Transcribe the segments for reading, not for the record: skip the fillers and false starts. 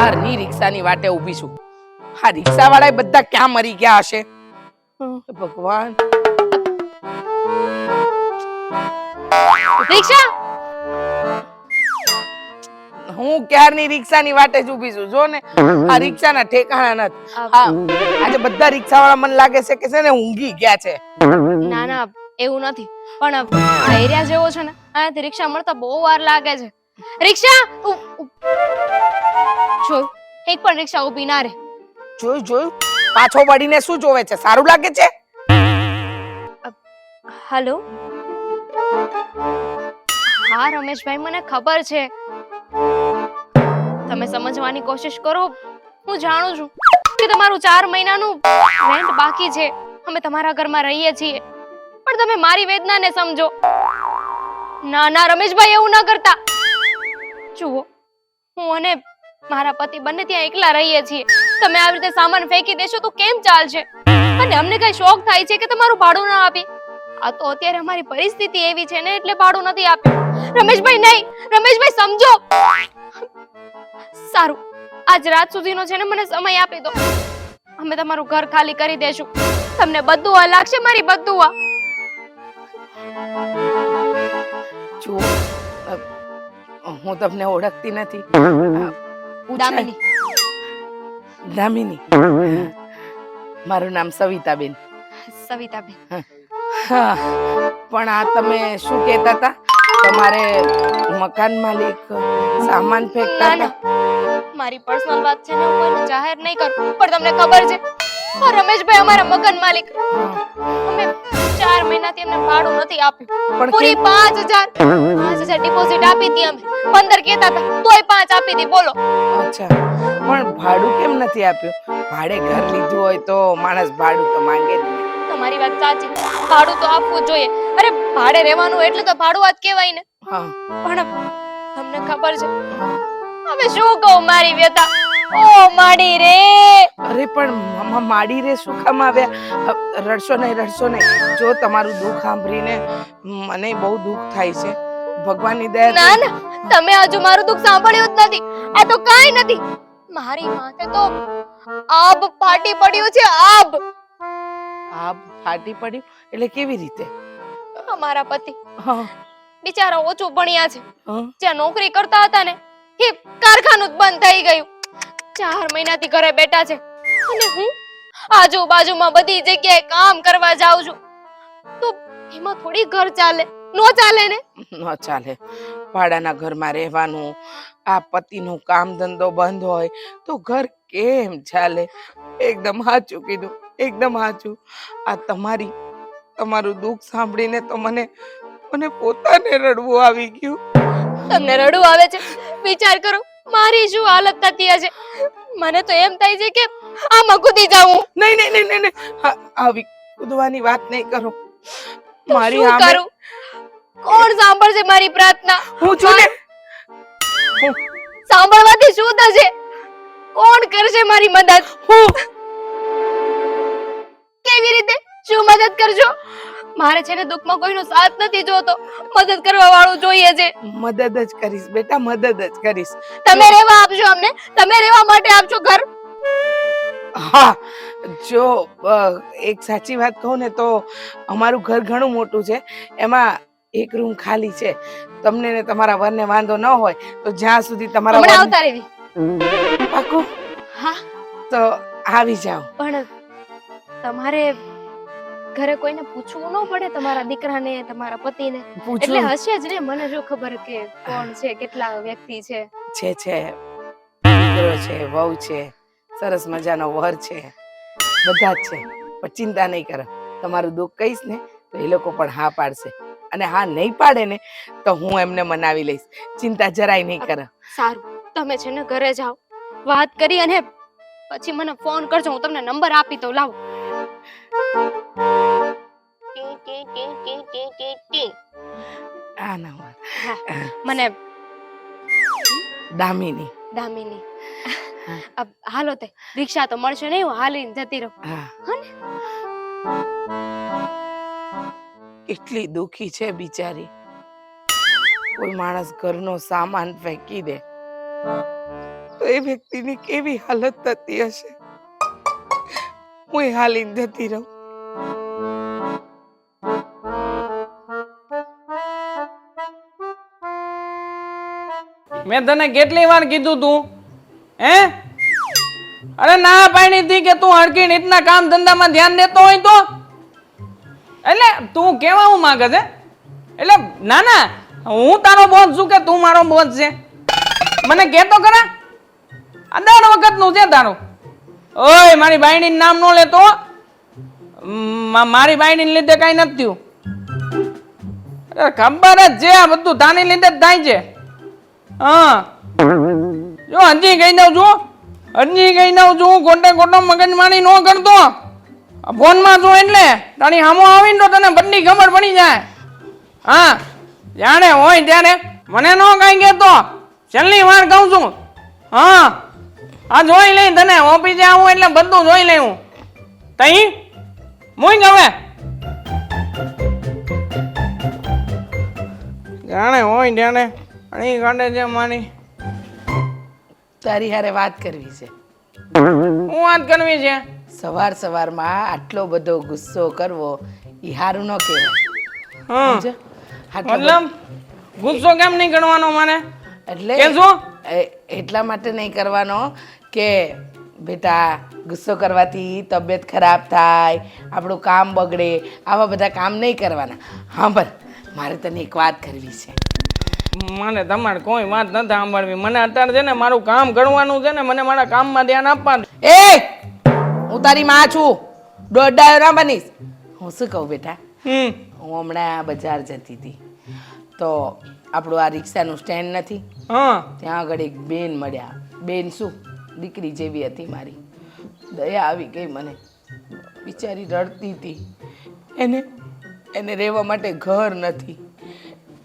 ક્યારની રિક્ષાની વાટે ઊભી છું. આ રિક્ષાવાળા બધા ક્યાં મરી ગયા હશે? ભગવાન. રિક્ષા હું ક્યારની રિક્ષાની વાટે જ ઊભી છું. જો ને આ રિક્ષાના ઠેકાણા નથી. હા, આજે બધા રિક્ષાવાળા મને લાગે છે કે છે ને ઊંઘી ગયા છે. ના ના એવું નથી, પણ આ એરિયા જેવો છે ને, આનાથી રિક્ષા મળતા બહુ વાર લાગે છે. રિક્ષા જો એક પણ રિક્ષા ઊભી ના રહે. જોયું પાછો વળીને શું જોવે છે? સારું લાગે છે? હેલો, હા રમેશભાઈ, મને ખબર છે. તમે સમજવાની કોશિશ કરો. હું જાણું છું કે તમારું 4 મહિનાનું રેન્ટ બાકી છે. અમે તમારા ઘરમાં રહીએ છીએ, પણ તમે મારી વેદનાને સમજો. ના ના રમેશભાઈ, એવું ના કરતા. જુઓ, હું અને મારા પતિ બંને ત્યાં એકલા રહીએ છીએ. તમે આવી રીતે સામાન ફેંકી દેશો તો કેમ ચાલશે? અને અમને કઈ શોખ થાય છે કે તમારું ભાડું ના આપી? આ તો અત્યારે અમારી પરિસ્થિતિ એવી છે ને, એટલે ભાડું નથી આપ્યું. રમેશભાઈ નહીં, રમેશભાઈ સમજો. સારું, આજ રાત સુધીનો છે ને મને સમય આપી દો. અમે તમારું ઘર ખાલી કરી દેશું. તમને બદુઆ લાગશે, મારી બદુઆ. જો હું તમને ઓળખતી નથી. દામિની. દામિની, મારું નામ સવિતાબેન. સવિતાબેન. હા, પણ આ તમે શું કહેતા હતા? તમારે મકાન માલિક સામાન ફેંકતા હતા? મારી પર્સનલ વાત છે ને, હું કોઈને જાહેર નહીં કરું, પણ તમને ખબર છે આ રમેશભાઈ અમારા મકાન માલિક, અમે 4 મહિનાથી એમને ભાડું નથી આપ્યું. પૂરી 5000 ડિપોઝિટ આપી હતી અમે. 15 કહેતા હતા તોય 5 આપી હતી. બોલો. અચ્છા, પણ ભાડું કેમ નથી આપ્યું? ભાડે ઘર લીધું હોય તો માણસ ભાડું તો માંગે જ ને. તમારી વાત સાચી, ભાડું તો આપવું જોઈએ. અરે ભાડે રહેવાનું એટલે તો ભાડું જ કહેવાય ને. પણ તમને ખબર છે હવે શું કહું મારી વ્યથા? ઓ માડી રે. અરે પણ માડી રે શું કામ આવ્યા? રડશો નહીં. જો તમારું દુઃખ સાંભળીને મને બહુ દુઃખ થાય છે. ભગવાનની દયા. ના ના, તમે હજુ મારું દુઃખ સાંભળ્યું જ નથી. આ તો કાઈ નથી. મારી માથે તો આબ ફાટી પડ્યું છે. આબ ફાટી પડ્યું એટલે કેવી રીતે? અમારા પતિ હા, બિચારા ઓછું ભણ્યા છે. જ્યાં નોકરી કરતા હતા ને, એ કારખાનું જ બંધ થઈ ગયું. 4 મહિનાથી ઘરે બેઠા છે. અને હું આજુબાજુમાં બધી જગ્યાએ કામ કરવા જાઉં છું. તો એમાં થોડી ઘર ચાલે? નો ચાલે ને. ન ચાલે. ભાડાના ઘરમાં રહેવાનું, આ પતિનું કામ ધંધો બંધ હોય તો ઘર કેમ ચાલે? એકદમ સાચું કીધું, એકદમ સાચું. આ તમારું દુઃખ સાંભળીને તો મને પોતાને રડવું આવી ગયું. તમને રડવું આવે છે? વિચાર કરો મારી શું હાલત થતી હશે. મને તો એમ થાય છે કે આમાં કૂદી જાઉં. નહીં. આવી કૂદવાની વાત નહીં કરો. મારી શું કરું? કોણ સાંભળશે મારી પ્રાર્થના? હું છું ને. સાંભળવાથી શું થશે? કોણ કરશે મારી મદદ? કેવી રીતે? શું મદદ કરજો? મારે છે ને દુઃખમાં કોઈનો સાથ નથી જોતો, મદદ કરવા વાળું જોઈએ છે. મદદ જ કરીશ બેટા, મદદ જ કરીશ. તમે રહેવા આપજો અમને? તમે રહેવા માટે આપજો ઘર? હા, જો એક સાચી વાત કહું ને તો અમારું ઘર ઘણું મોટું છે. એમાં એક રૂમ ખાલી છે. તમને ને તમારા વરને વાંધો ન હોય તો જ્યાં સુધી તમારા હમણાં આવતા રહેવી. પાકું? હા, તો આવી જાઓ. પણ તમારે ઘરે કોઈને પૂછવું ન પડે? તમારા દીકરાને, તમારા પતિને? એટલે હશે જ ને. મને જો ખબર કે કોણ છે, કેટલા વ્યક્તિ છે. દીકરો છે, વહુ છે, સરસ મજાનો વર છે, બધા જ છે. પણ ચિંતા નહીં કરો. તમારું દુઃખ કહીશ ને તો એ લોકો પણ હા પાડશે. અને હા નહીં પાડે ને તો હું એમને મનાવી લઈશ. ચિંતા જરાય નહીં કરો. સારું, તમે છે ને ઘરે જાઓ, વાત કરી અને પછી મને ફોન કરજો. હું તમને નંબર આપી દઉં. લાવો. આ નંબર મને દામિની. હાલો, તે રિક્ષા તો મળશે નહીં, હું હાલીને જતી રહું. કેટલી દુખી છે બિચારી. કોઈ માણસ ઘરનો સામાન ફેંકી દે તો એ વ્યક્તિની કેવી હાલત થતી હશે. હું એ હાલીને જતી રહું. મેં તને કેટલી વાર કીધું તું હે? અરે ના પાડી હતી કે તું હરકી રીતના કામ ધંધામાં ધ્યાન દેતો હોય તો. એટલે તું કેવા હું માંગે છે? એટલે ના ના, હું તારો બોસ છું કે તું મારો બોસ છે? મને કહેતો ખરા. આ દર વખતનું છે તારું. ઓય મારી બાયડીનું નામ ન લેતો. મારી બાયડીને લીધે કાંઈ નથી થયું. અરે ખબર જ છે, આ બધું તાની લીધે જ થાય છે. હા જો હજી કહી દઉં છું, હજી કહી દઉં છું, ખોટે ખોટો મગજમારી ન કરતો. ફોનમાં જો એટલે તારી સામો આવીને તો તને બધી ખબર પડી જાય. હા જાણે હોય ત્યારે મને ન કઈ કહેતો. છેલ્લી વાર કહું છું. હા આ જોઈ લઈ તને ઓફિસે આવું એટલે બધું જોઈ લઈ હું. તઈ મૂઈ હવે જાણે હોય ત્યારે અણી કાઢે છે મારી. તારી હારે વાત કરવી છે. હું વાત કરવી છે? સવાર સવારમાં આટલો બધો ગુસ્સો કરવો એ હારું ન કહેવાય. હા સમજ્યો? આટલો મતલબ ગુસ્સો કેમ નહીં કરવાનો મને? એટલે કે શું? એટલા માટે નહીં કરવાનો કે બેટા ગુસ્સો કરવાથી તબિયત ખરાબ થાય, આપણું કામ બગડે, આવા બધા કામ નહીં કરવાના. હા બસ મારે તને એક વાત કરવી છે. મને તમારે કોઈ વાત નથી સાંભળવી. મને અત્યારે છે ને મારું કામ કરવાનું છે ને મને મારા કામમાં ધ્યાન આપવાનું. એ હું તારી માં છું, દોડાયો ના બનીશ. હું શું કહું બેટા, હું હમણાં બજાર જતી હતી તો આપણું આ રિક્ષાનું સ્ટેન્ડ નથી, હા ત્યાં આગળ એક બેન મળ્યા. બેન શું દીકરી જેવી હતી મારી. દયા આવી ગઈ મને. બિચારી રડતી હતી. એને રહેવા માટે ઘર નથી,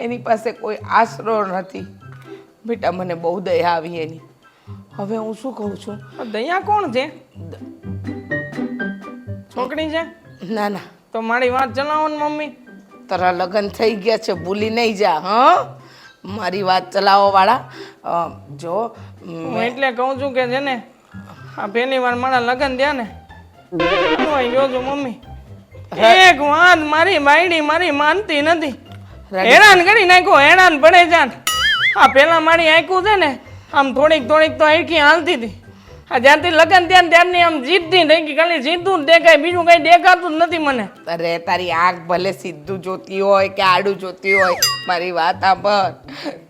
એની પાસે કોઈ આશરો નથી. બેટા મને બહુ દયા આવી એની. હવે હું શું કહું છું, દયા કોણ છે? છોકરી છે? ના ના તો મારી વાત ચલાવો ને મમ્મી. તારા લગ્ન થઈ ગયા છે, ભૂલી નહીં જા. હા મારી વાત ચલાવો વાળા. જો હું એટલે કહું છું કે છે ને આ પહેલી વાર મારા લગ્ન થયા ને હું ગયો છું મમ્મી. એક વાત મારી બાયડી મારી માનતી નથી. હેરાન કરી નાખ્યો, હેરાન પડે જાન. આ પેલા મારી આંખું છે ને આમ થોડીક થોડીક તો આંખી હાલતી હતી. આ જ્યારથી લગ્ન ત્યાં ત્યારની આમ જીતતી થઈ ગઈ. ખાલી સીધું જ દેખાય, બીજું કઈ દેખાતું જ નથી મને. અરે તારી આંખ ભલે સીધું જોતી હોય કે આડું જોતી હોય, મારી વાત સાંભળ.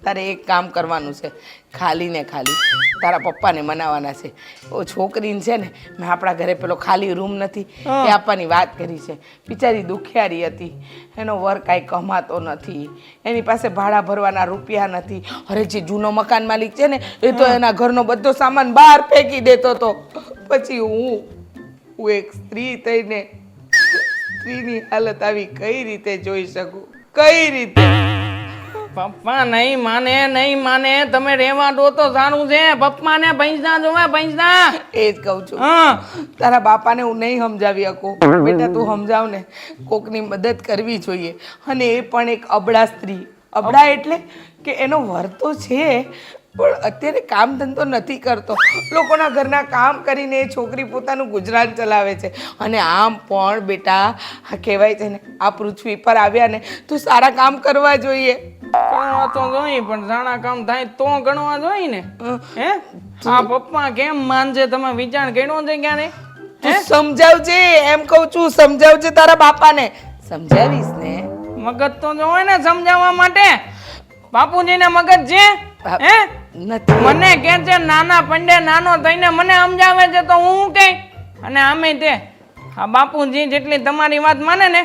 તારે એક કામ કરવાનું છે, ખાલી ને ખાલી તારા પપ્પાને મનાવવાના છે. ઓ છોકરીને છે ને મેં આપણા ઘરે પેલો ખાલી રૂમ નથી એ આપવાની વાત કરી છે. બિચારી દુખિયારી હતી, એનો વર કાંઈ કમાતો નથી, એની પાસે ભાડા ભરવાના રૂપિયા નથી. અરે જે જૂનો મકાન માલિક છે ને એ તો એના ઘરનો બધો સામાન બહાર ફેંકી દેતો હતો. પછી હું એક સ્ત્રી થઈને સ્ત્રીની હાલત આવી કઈ રીતે જોઈ શકું? કઈ રીતે? પપ્પા નહીં માને, નહીં માને. તમે રહેવા દો તો સારું છે. પપ્પાને પૈસા જોવે, પૈસા. એ જ કહું છું. હા તારા બાપાને હું નહીં સમજાવી શકું. બેટા તું સમજાવ ને. કોકની મદદ કરવી જોઈએ. અને એ પણ એક અબળા સ્ત્રી. અબળા એટલે કે એનો વર તો છે પણ અત્યારે કામ ધંધો નથી કરતો. લોકોના ઘરના કામ કરીને એ છોકરી પોતાનું ગુજરાન ચલાવે છે. અને આમ પણ બેટા આ કહેવાય છે ને આ પૃથ્વી પર આવ્યા ને તો સારા કામ કરવા જોઈએ. ગણવા તો જોઈએ પણ સારા કામ થાય તો ગણવા જોઈએ ને. હે આ પપ્પા કેમ માનશે? તમે વિચાર કર્યો છે ક્યારે? તું સમજાવજે, એમ કહું છું. સમજાવજે તારા બાપાને. સમજાવીશ ને. મગજ તો જો હોય ને સમજાવવા માટે. બાપુજીને મગજ છે? હે નથી. મને કે છે નાના પંડે નાનો થઈને મને સમજાવે છે તો હું કઈ. અને આમે તે આ બાપુજી જેટલી તમારી વાત માને ને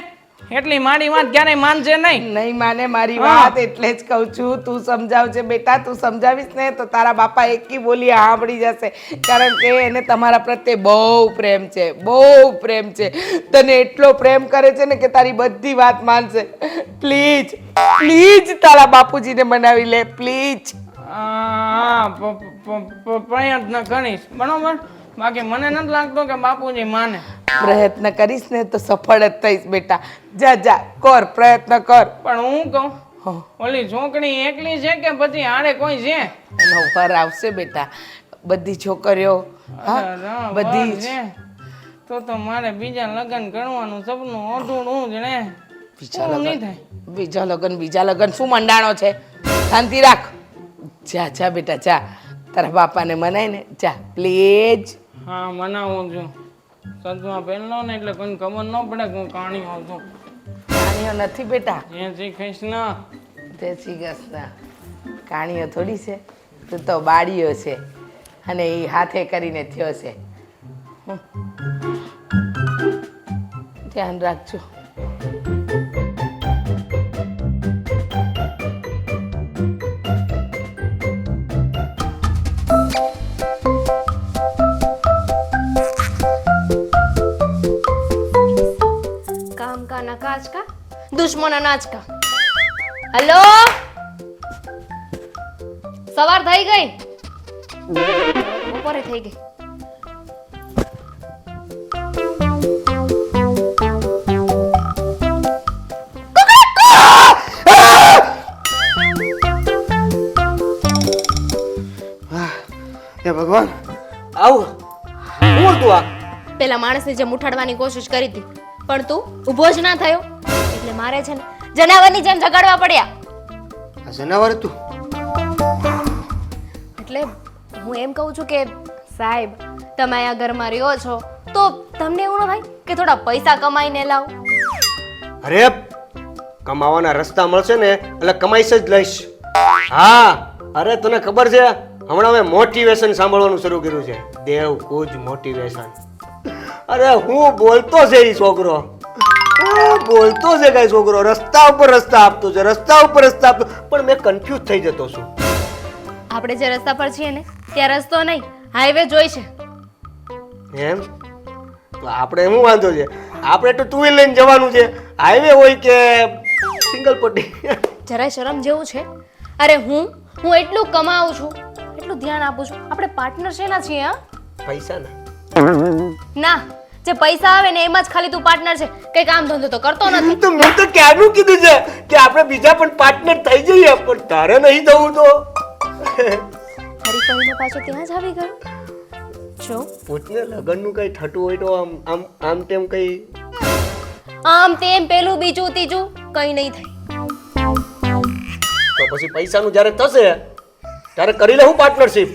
એટલી મારી વાત ક્યારેય માનશે નહીં. નહીં માને મારી વાત, એટલે જ કહું છું તું સમજાવજે બેટા. તું સમજાવીશ ને તો તારા બાપા એકી બોલી સાંભળી જશે. કારણ કે એને તમારા પ્રત્યે બહુ પ્રેમ છે, બહુ પ્રેમ છે. તને એટલો પ્રેમ કરે છે ને કે તારી બધી વાત માનશે. પ્લીઝ પ્લીઝ તારા બાપુજીને મનાવી લે પ્લીઝ. પ્રયત્ન કરીશ બરોબર. બાકી મને નથી લાગતો કે બાપુજી માને. પ્રયત્ન કરીશ ને તો સફળ જ થઈશ બેટા. જા જા કર, પ્રયત્ન કર. પણ હું કહું ઓલી છોકરી એકલી છે કે પછી આડે કોઈ છે? એનો વર આવશે બેટા. બધી છોકરીઓ હા અરે બધી બસ જ. રે. તો મારે બીજા લગ્ન કરવાનું સપનું અધૂરું જ ને બીજા પૂરું નહીં લગન થાય. બીજા લગન શું મંડાણો છે? શાંતિ રાખ. જા જા બેટા જા, તારા બાપાને મનાય ને જા પ્લીઝ. હા મનાવું છું. સદમાં પહેરલો ને એટલે કોઈ ખબર ન પડે કે હું કાણીઓ છું. કાણીઓ નથી બેટા, જય શ્રી કૃષ્ણ. જય શ્રી કૃષ્ણ. કાણીઓ થોડી છે, તું તો બાળીઓ છે અને એ હાથે કરીને થયો છે. હમ. ધ્યાન રાખજો. કામ કા ના કાજ કા દુશ્મન અનાજ કા. હેલો, સવાર થઈ ગઈ? બપોરે થઈ ગઈ. હે ભગવાન, આવું શું હતું આ? પેલા માણસને જેમ ઉઠાડવાની કોશિશ કરી હતી પણ તું ઊભો જ ના થયો એટલે મારે છે ને જનાવરની જેમ જગાડવા પડ્યા. આ જનાવર હતું? એટલે હું એમ કહું છું કે સાહેબ, તમે અહીંયા ઘરમાં રહ્યો છો તો તમને એવું ન થાય કે થોડા પૈસા કમાઈને લાવ? અરે કમાવાના રસ્તા મળશે ને એટલે કમાઈશ જ લઈશ. હા, અરે તને ખબર છે હમણાં મેં મોટિવેશન સાંભળવાનું શરૂ કર્યું છે. દેવ કુજ મોટિવેશન. અરે હું બોલતો છે એ છોકરો, બોલતો છે કઈ છોકરો, રસ્તા ઉપર રસ્તા આપતો છે, રસ્તા ઉપર રસ્તા આપતો, પણ મેં કન્ફ્યુઝ થઈ જતો છું. આપણે જે રસ્તા પર છીએ ને ત્યાં રસ્તો નહીં, હાઈવે જોઈ છે. એમ તો આપણે શું વાંધો છે? આપણે તો ટુ વ્હીલ લઈને જવાનું છે. હાઈવે હોય કે સિંગલ પટ્ટી. જરાય શરમ જેવું છે? અરે હું એટલું કમાઉં છું, એટલું ધ્યાન આપું છું. આપણે પાર્ટનર શેના છીએ? હા, પૈસા ના ના, જે પૈસા આવે ને એમાં જ ખાલી તું પાર્ટનર છે, કઈ કામ ધંધો તો કરતો નથી. તો મેં તો ક્યારનું કીધું છે કે આપણે બીજા પણ પાર્ટનર થઈ જઈએ, પણ તારે નહીં થવું તો હરીફાઈમાં પાછો ત્યાં જ આવી ગયો. જો પૂછને લગનનું કઈ થતું હોય તો આમ આમ આમ તેમ કઈ આમ તેમ પેલું બીજું ત્રીજું કઈ નહીં થાય. તો પછી પૈસાનું જ્યારે થશે ત્યારે કરી લેવું પાર્ટનરશિપ.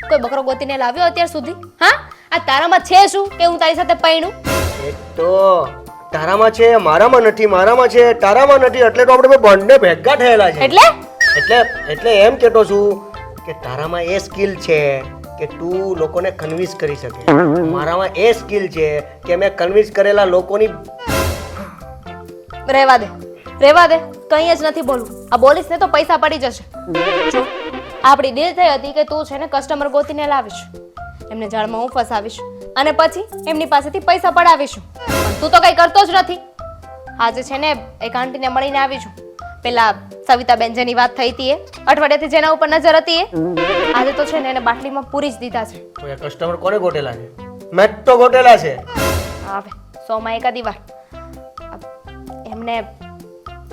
કોઈ બકરો ગોતીને લાવ્યો અત્યાર સુધી? હા, આ તારામાં છે શું કે હું તારી સાથે પૈણું? એ તો તારામાં છે, મારામાં નથી, મારામાં છે, તારામાં નથી, એટલે તો આપણે બંને ભેગા થયેલા છે. એટલે એમ કહેતો છું કે તારામાં એ સ્કિલ છે કે તું લોકોને કન્વિન્સ કરી શકે, મારામાં એ સ્કિલ છે કે મેં કન્વિન્સ કરેલા લોકોની. રહેવા દે, રહેવા દે, કંઈ જ નથી બોલવું. આ બોલીશ ને તો પૈસા પડી જશે. જો આપણી ડીલ થઈ હતી કે તું છે ને કસ્ટમર ગોતીને લાવીશ, એમને જાળમાં હું ફસાવીશ અને પછી એમની પાસેથી પૈસા પડાવીશું. પણ તું તો કઈ કરતો જ નથી. આજે છે ને એક આંટીને મળીને આવી છું. પેલા સવિતાબેન જેની વાત થઈ હતી એ અઠવાડિયાથી જેના ઉપર નજર હતી એ આજે તો છે ને એને બાટલીમાં પૂરી જ દીધા છે. તો એ કસ્ટમર કોને ગોટેલા છે? મેં જ તો ગોટેલા છે. આવે 100 માં એકાદી વાર એમને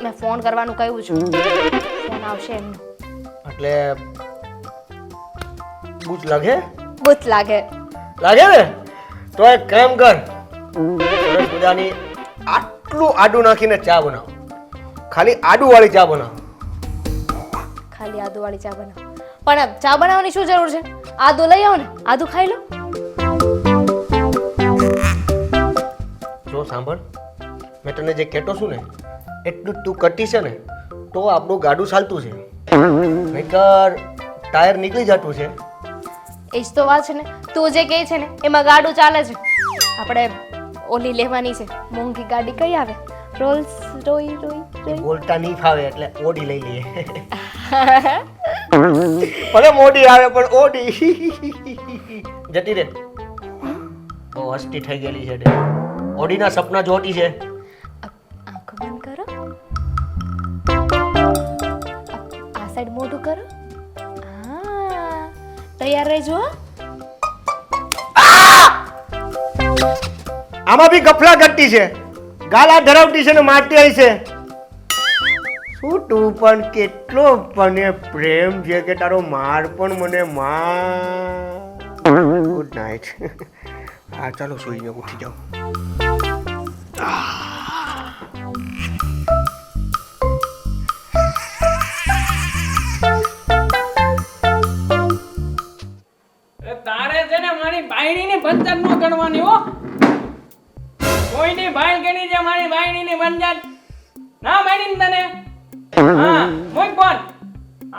મેં ફોન કરવાનું કહ્યું છે. ફોન આવશે એમનો. એટલે બૂચ લાગે બુથ લાગે. લાગે ને? તો એક કામ કર, સરસ મજાની આટલું આદુ નાખીને ચા બનાવો. ખાલી આદુ વાળી ચા બનાવો. ખાલી આદુવાળી ચા બનાવ. પણ ચા બનાવવાની શું જરૂર છે? આદુ લઈ આવો ને, આદુ ખાઈ લો. જો સાંભળ, મેં તને જે કહેતો છું ને એટલું જ તું કરતી છે ને તો આપણું ગાડું ચાલતું છે, નહીંતર ટાયર નીકળી જતું છે. એ જ તો વાત છે ને, તું જે કહે છે ને એમાં ગાડું ચાલે છે. આપણે ઓલી લેવાની છે મોંઘી ગાડી, કઈ આવે? રોલ્સ રોય રોય બોલતા નહીં ફાવે એટલે ઓડી લઈ લઈએ. ભલે મોડી આવે પણ ઓડી જતી રે. બહુ હસ્તી થઈ ગયેલી છે તે. ઓડીના સપના જોતી છે. આંખો બંધ કરો, આ સાઈડ મોઢું કરો. હા, તૈયાર રહેજો. આમાં બી ગફલા કરતી છે, ગાલા ધરાવતી છે ને મારતી આવી છે. છોટું પણ કેટલો મને પ્રેમ છે કે તારો માર પણ મને ગુડ નાઇટ. હા ચાલો સુઈ જાઓ, ઉઠી જાઓ. તારે છે ને મારી બાયડીની પંચાયત ન કરવાની હો. કોઈની બાયડ કરી છે મારી બાયડીની પંચાયત ના બાયડી તને. હા મોય કોણ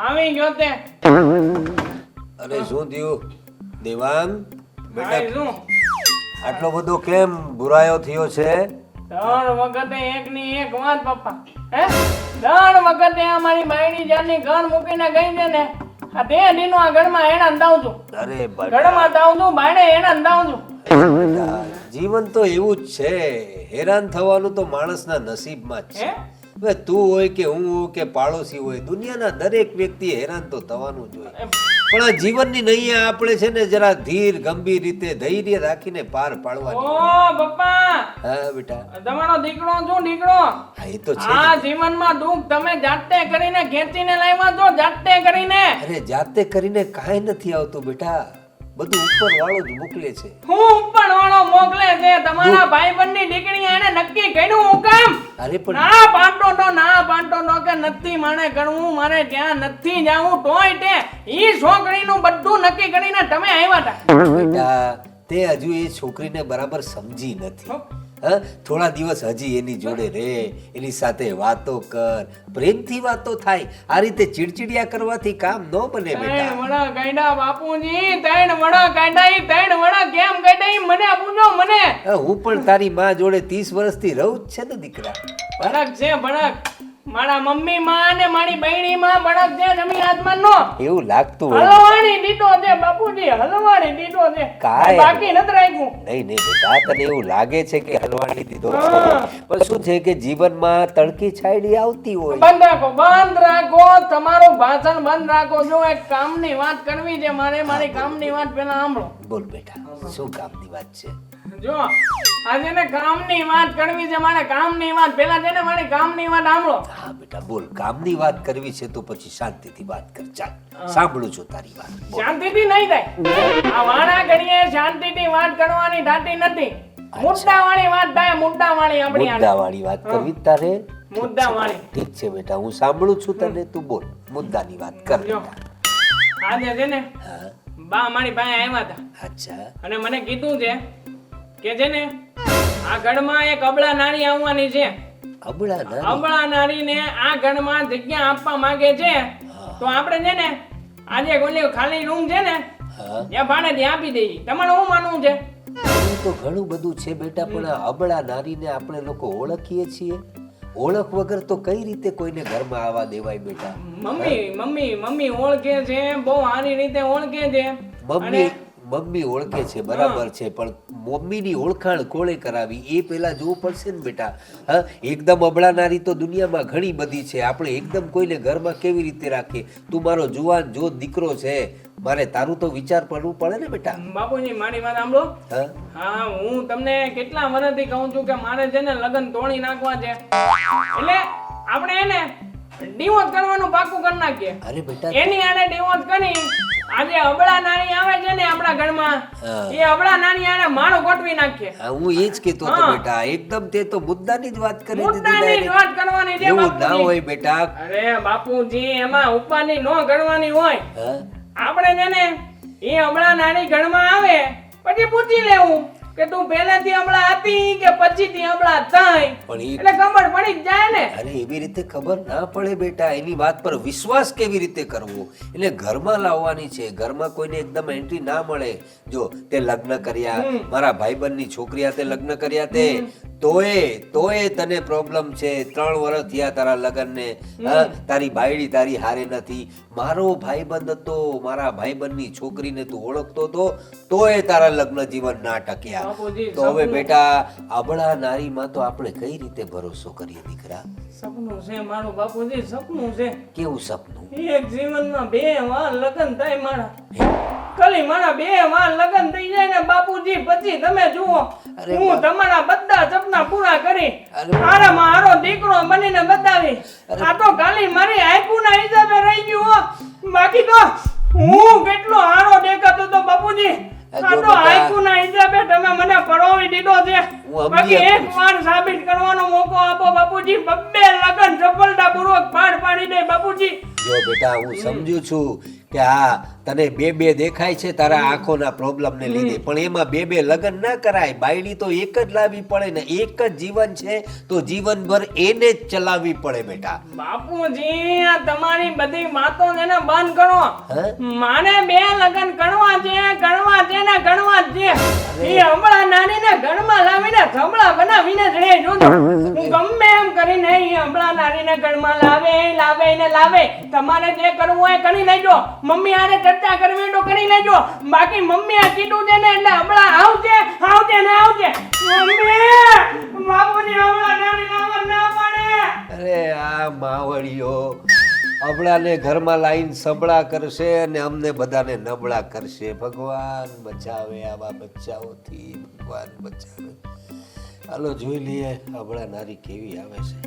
આવી ગયો તે. અરે શું થયું દેવાંગ ભાઈ બેટા? શું આટલો બધો કેમ બુરાયો થયો છે? ત્રણ વખતે એકની એક વાત પપ્પા. હે ત્રણ વખતે આ મારી બાયડી જાની ઘર મૂકીને ગઈ છે ને, આ તે દીનો આ ઘરમાં એના અંદાવ છું. અરે બેટા, ઘરમાં દાવ છું, બાયડે એના અંદાવ છું. બેટા, જીવન તો એવું જ છે. હેરાન થવાનું તો માણસના નસીબમાં જ છે. હે? હવે તું હોય કે હું હોય કે પાડોશી હોય, દુનિયાના દરેક વ્યક્તિ હેરાન તો થવાનું જ હોય. પણ આ જીવનની નૈયા આપણે છે ને જરા ધીર ગંભીર રીતે ધૈર્ય રાખીને પાર પાડવાની. ઓ પપ્પા, હા બેટા, તમારો દીકરો શું દીકરો? હા એ તો છે જ. આ જીવનમાં દુઃખ તમે જાતે કરીને ખેંચીને લાવ્યા છો, જાતે કરીને. અરે જાતે કરીને કાંઈ નથી આવતું બેટા, બધું ઉપર વાળો જ મોકલે છે. હું ઉપર વાળો મોકલે છે. તમારા ભાઈબંધની દીકરી એને નક્કી કર્યું હું કામ? અરે પણ ના પાડતો તો કે નથી મારે કરવું, મારે ત્યાં નથી જાવું, તોય તે ઈ છોકરીનું બધું નક્કી કરીને તમે આવ્યા હતા. બેટા તે હજુ એ છોકરીને બરાબર સમજી નથી. હા, થોડા દિવસ હજી એની જોડે રહે, એની સાથે વાતો કર, પ્રેમથી વાતો થાય. આ રીતે ચીડચીડિયા કરવાથી કામ ન બને ત્રણ બેટા. વડા કાઢ્યા બાપુજી, ત્રણ વડા કાઢ્યા. ઈ ત્રણ વડા કેમ કાઢ્યા ઈ મને પૂછો મને. હું પણ તારી માં જોડે 30 વર્ષથી રહું જ છે ને દીકરા. ભડક છે ભડક. મારા મમ્મી માં અને મારી બહેણી માં ભડક છે જમીન આસમાન નો. એવું લાગતું હોય. હલવાણી દીધો છે બાપુજી, હલવાણી દીધો છે. કાંઈ બાકી નથી રાખ્યું. નહીં નહીં બેટા, તને એવું લાગે છે કે હલવાડી દીધો છે. હા. પણ શું છે કે જીવનમાં તડકી છાયડી આવતી હોય. બંધ રાખો તમારું ભાષણ બંધ રાખો. જો એક કામની વાત કરવી છે મારે, મારી કામની વાત પેલા સાંભળો. બોલ બેટા, શું કામની વાત છે? જો આજે ને કામની વાત કરવી છે મારે, કામની વાત પેલા છે ને મારી કામની વાત સાંભળો. હા બેટા બોલ, કામની વાત કરવી છે તો પછી શાંતિથી વાત કર. ચાલ સાંભળું છું તારી વાત. બોલ. શાંતિથી નહીં થાય. આ વાણા ઘડીએ શાંતિથી વાત કરવાની થતી નથી. મુદ્દાવાળી વાત થાય, મુદ્દાવાળી આપણી હાલે. મુદ્દાવાળી વાત કરવી તારે? મુદ્દાવાળી. ઠીક છે બેટા, હું સાંભળું છું તને. તું બોલ, મુદ્દાની વાત કર જો બેટા. આજે છે ને હા, બા મારી પાસે આવ્યા હતા અચ્છા. અને મને કીધું છે કે છે ને આ ઘરમાં એક અબળા નારી આવવાની છે. અબળા ના અબળા નારીને આ ઘરમાં જગ્યા આપવા માંગે છે. તો આપણે છે ને આજે ઓલી ખાલી રૂમ છે ને હા, ત્યાં ભાડેથી આપી દઈએ. તમારે શું માનવું છે? એવું તો ઘણું બધું છે બેટા, પણ આ અબળા નારીને આપણે લોકો ઓળખીએ છીએ. ઓળખ વગર તો કઈ રીતે કોઈને ઘરમાં આવવા દેવાય બેટા? મમ્મી ઓળખે છે, બહુ સારી રીતે ઓળખે છે. મમ્મી ઓળખે છે બરાબર છે, પણ મમ્મીની ઓળખાણ કોણે કરાવી એ પેલા જોવું પડશે ને બેટા. હા, એકદમ અબળાનારી તો દુનિયામાં ઘણી બધી છે. આપણે એકદમ કોઈને ઘરમાં કેવી રીતે રાખીએ? તું મારો જુવાન જો દીકરો છે, મારે તારું તો વિચાર કરવું પડે ને બેટા. બાપુજી મારી વાત સાંભળો. હા, હા, હું તમને કેટલા વર્ષથી કહું છું કે મારે છે ને લગ્ન તોડી નાખવા છે. એટલે આપણે એને ડિવોર્સ કરવાનું પાકું કરી નાખીએ. અરે બેટા, એની આને ડિવોર્સ કરી આજે અબળા નારી આવે છે ને આપણા ઘરમાં, એ અબળા નારી આને માળો ગોઠવી નાખીએ. હા, હું એ જ કહેતો હતો બેટા. એકદમ તે તો મુદ્દાની જ વાત કરી દીધી મુદ્દાની જ direct. વાત કરવાની છે એવું ના બાપુજી. હોય બેટા. અરે બાપુજી એમાં ઉપાની નો ગણવાની હોય. હા, આપણે છે ને એ અબળા નારી ઘરમાં આવે પછી પૂછી લેવું કે તું પહેલેથી અબળા હતી કે પછીથી અબળા થઈ, પણ એ એટલે ખબર પડી જ જાય ને. અરે એવી રીતે ખબર ના પડે બેટા. એની વાત પર વિશ્વાસ કેવી રીતે કરવો? એટલે ઘરમાં લાવવાની છે. ઘરમાં કોઈને એકદમ એન્ટ્રી ના મળે. જો તે લગ્ન કર્યા, મારા ભાઈબંધની છોકરી હાથે લગ્ન કર્યા તે, તોય તને પ્રોબ્લેમ છે. 3 વર્ષ થયા તારા લગ્નને. હા, તારી બાયડી તારી હારે નથી. મારો ભાઈબંધ હતો, મારા ભાઈબંધની છોકરીને તું ઓળખતો હતો, તોય તારા લગ્ન જીવન ના ટક્યા. બાપુજી, તો હવે બેટા અબળા નારીમાં તો આપણે કઈ રીતે ભરોસો કરીએ દીકરા? સપનું છે મારું બાપુજી, સપનું છે. કેવું સપનું? એક જીવનમાં 2 વાર લગ્ન થાય મારા. ખાલી મારા 2 વાર લગ્ન થઈ જાય ને બાપુજી, પછી તમે જુઓ અરે હું તમારા બધા સપના પૂરા કરી અરે આરામાં હારો દીકરો બનીને બતાવી. આ તો ખાલી મારી આંખોના હિસાબે રહી ગયું હો. બાકી તો હું કેટલો હારો દેખાતો તો બાપુજી. આ તો બેટા. આંખોના હિસાબે તમે મને પરોવી દીધો છે. હું બાકી સમજી એક વાર સાબિત કરવાનો મોકો આપો બાપુજી. 2 લગન સફળતાપૂર્વક પાર પાડી દે બાપુજી. જો બેટા હું સમજુ છું કે હા તને 2 દેખાય છે તારા આંખોના પ્રોબ્લેમ ને લીધે, પણ એમાં 2 લગ્ન ના કરાય. બાયડી તો એક જ લાવવી પડે ને, એક જ જીવન છે તો જીવનભર એને જ ચલાવવી પડે બેટા. બાપુજી આ તમારી બધી વાતો છે ને બંધ કરો. હે? મારે 2 લગન કરવા છે ને ગણવા જ છે. એ હમણાં નાની ને ઘરમાં લાવીને થંભળા બનાવીને જ રહે જોજો. હું ગમે એમ કરીને એ હમણાં નાની ને ઘરમાં લાવે. તમારે જે કરવું હોય કરી લેજો. મમ્મી આને ચર્ચા કરવી તો કરી લેજો. બાકી મમ્મી આ કીધું છે ને એટલે હમણાં આવજે. મમ્મી બાપુજી હમણાં નાની ના પડે. અરે આ માવડીઓ અબળાને ઘરમાં લાઈન સબળા કરશે અને અમને બધાને નબળા કરશે. ભગવાન બચાવે આવા બચ્ચાઓથી, ભગવાન બચાવે. હાલો જોઈ લઈએ અબળા નારી કેવી આવે છે.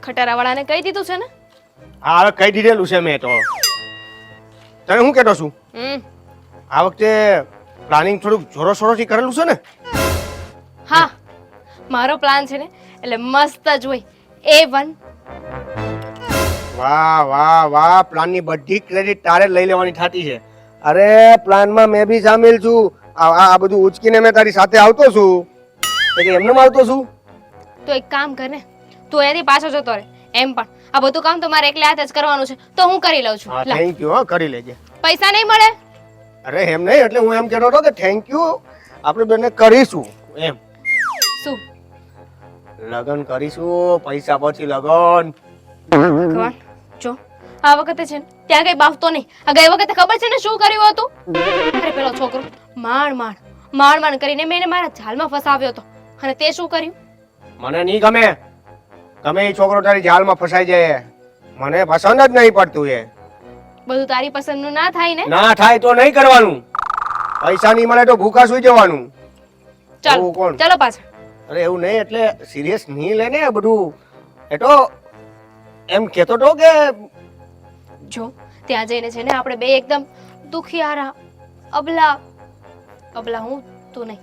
ખટારાવાળાને કહી દીધું છે ને? હા હવે કહી દીધેલું છે મેં તો. તને હું કહેતો છું, આ વખતે પ્લાનિંગ થોડુંક જોરોશોરોથી કરેલું છે ને? હા, મારો પ્લાન છે ને એટલે મસ્ત જ હોય. A1. વાહ પ્લાનની બધી ક્રેડિટ તારે જ લઈ લેવાની થાતી છે. અરે પ્લાનમાં મેં બી સામેલ છું. આ બધું ઉચકીને મેં તારી સાથે આવતો છું. એટલે એમને આવતો છું. તો એક કામ કર ને, તું એની પાછો જતો રહે. એમ પણ આ બધું કામ તો મારે એકલે હાથે જ કરવાનું છે, તો હું કરી લઉં છું. લા, થેન્ક યુ. હા કરી લેજે. પૈસા નહીં મળે? અરે એમ નહીં, એટલે હું એમ કહેતો હતો કે થેન્ક યુ આપણે બંને કરીશું એમ. શું લગન કરીશું, પૈસા પછી લગન. ભગવાન, જો આ વખતે છે ને ત્યાં કઈ બાફતો નહીં. આ ગઈ વખતે ખબર છે ને શું કર્યું હતું? અરે પેલો છોકરો માંડ કરીને મેં એને મારા જાલમાં ફસાવ્યો હતો. અને તે શું કર્યું? મને નહીં ગમે એ છોકરો તારી જાલમાં ફસાઈ જાય. મને પસંદ જ નહીં પડતું એ. બધું તારી પસંદનું ના થાય ને? ના થાય તો નહીં કરવાનું. પૈસા નહીં મળે તો ભૂખા સુઈ જવાનું. ચાલો એવું કોણ? ચાલો પાછા. અરે એવું નહીં, એટલે સિરિયસ નહીં લે ને બધું. એ તો એમ કહેતો તો કે જો ત્યાં જઈને છે ને આપણે બે એકદમ દુખિયારા અબલા હું તું નહીં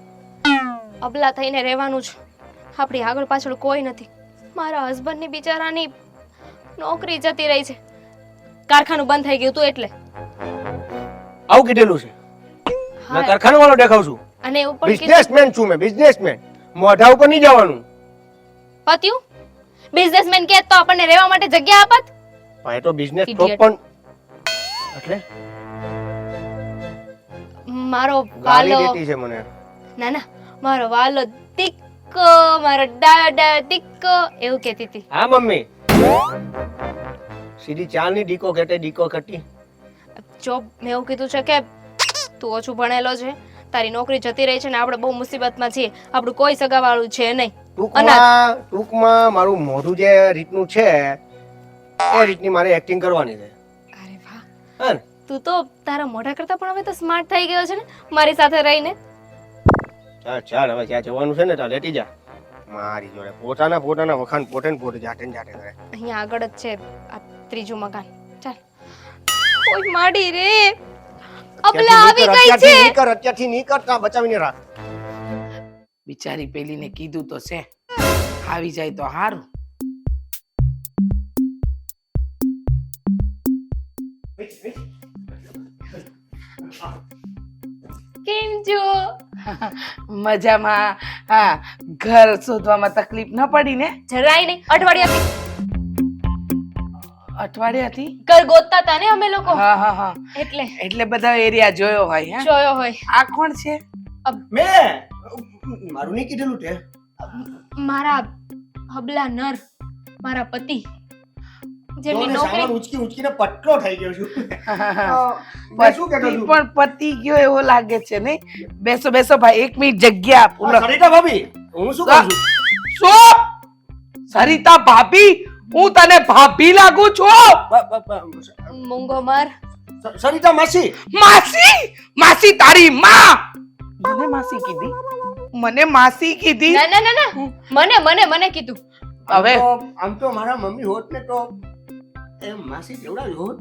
અબલા થઈને રહેવાનું છે. આપણી આગળ પાછળ કોઈ નથી. મારા હસબન્ડની બિચારાની નોકરી જતી રહી છે, કારખાનું બંધ થઈ ગયું તું એટલે. આવું કીધેલું છે. હા, મેં કારખાના વાળો દેખાવ છું. અને એવું પણ કીધું. બિઝનેસમેન છું મેં, બિઝનેસમેન. મોઢા ઉપર નહીં જવાનું. પત્યું બિઝનેસમેન કે તો આપણને રહેવા માટે જગ્યા આપત. પણ એ તો બિઝનેસ Idiot. પણ એટલે મારો ગાલી વાલો દેતી છે મને. ના મારો વાલો દીક્કો, મારો દાદા દીક્કો એવું કહેતી હતી. હા મમ્મી, સીધી ચાલની ડીકો કહેતે ડીકો કટી. જો મેં એવું કીધું છે કે તું ઓછું ભણેલો છે, તારી નોકરી જતી રહી છે ને આપણે બહુ મુસીબતમાં છીએ, આપણું કોઈ સગાવાળું છે નહીં. ટૂંકમાં મારું મોઢું જે રીતનું છે એ રીતની મારે એક્ટિંગ કરવાની છે. અરે વાહ, હા ને? તું તો તારા મોઢા કરતા પણ હવે તો સ્માર્ટ થઈ ગયો છે ને મારી સાથે રહીને. ચાલ હવે ક્યાં જવાનું છે ને ત્યાં લેતી જા. મારી જોડે પોતાના વખાણ પોતે ને પોતે જાતે ને જાતે કરે. અહીંયા આગળ જ છે આ ત્રીજું મકાન. ચાલ. ઓય માડી રે, અબલા આવી ગઈ છે. અત્યારથી નહીં કરતા, બચાવીને રાખ. બિચારી પેલીને કીધું તો છે, આવી જાય તો સારું. કેમ છો? મજામાં. હા, ઘર શોધવામાં તકલીફ ન પડી ને? જરાય નહીં. અઠવાડિયાથી ઘર ગોતતા હતા ને અમે લોકો, હા એટલે બધા એરિયા જોયો હોય. હા, જોયો હોય. આ કોણ છે? મેં મારું નહીં કીધેલું તે. મારા હબલા નર, મારા પતિ. જેમની જોને નોકરી સામાન ઉચકીને પટલો થઈ ગયો છું મેં શું કહેતો પતિ છું પણ પતી ગયો એવો લાગે છે ને. બેસો બેસો ભાઈ, 1 મિનિટ જગ્યા આપો. સરિતા ભાભી હું શું કહું છું શું સરિતા ભાભી? હું તને ભાભી લાગુ છું? મૂંગો માર. સરિતા માસી માસી? માસી તારી માં? મને માસી કીધી? મને માસી કીધી? ના ના ના ના મને મને મને કીધું. હવે આમ તો મારા મમ્મી હોત ને તો એ માસી જેવડા જ હોત,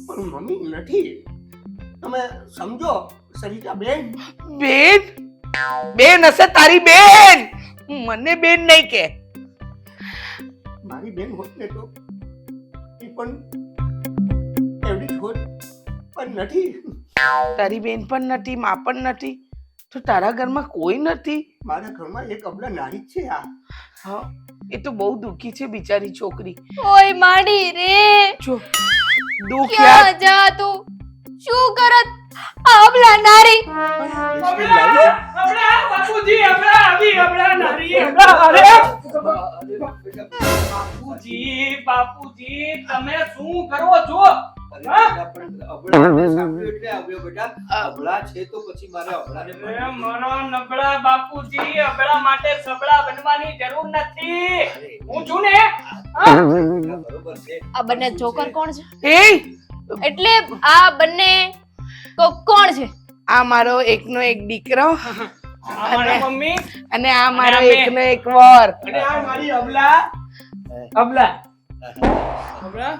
પણ મમ્મી નથી. તમે સમજો સરિતા બેન. બેન? બેન હશે તારી બેન, મને બેન નહીં કે. મારી બેન હોત ને તો એ પણ એવડી જ હોત, પણ નથી. તારી બેન પણ નથી, માં પણ નથી, તો તારા ઘરમાં કોઈ નથી? મારા ઘરમાં એક અબલા નારી જ છે. આ હા, એ તો બહુ દુખી છે બિચારી છોકરી. ઓય માડી રે, જો દુખ યાર. ક્યાં જા તું? શું કરત આ અબલા નારી? બાપુજી હમણાં આવી, હમણાં નારી, હમણાં. અરે બાપુજી, બાપુજી તમે શું કરો છો? અરે મારો નબળા બાપુજી, અબળા માટે સબળા બનવાની જરૂર નથી. હું છું ને. આ બંને જોકર કોણ છે? એ એટલે આ બંને કોણ છે? આ મારો એકનો એક દીકરો આ મારા મમ્મી અને આ મારો અને અમે. એકનો એક વર. અને આ મારી અબલા. અબલા અબલા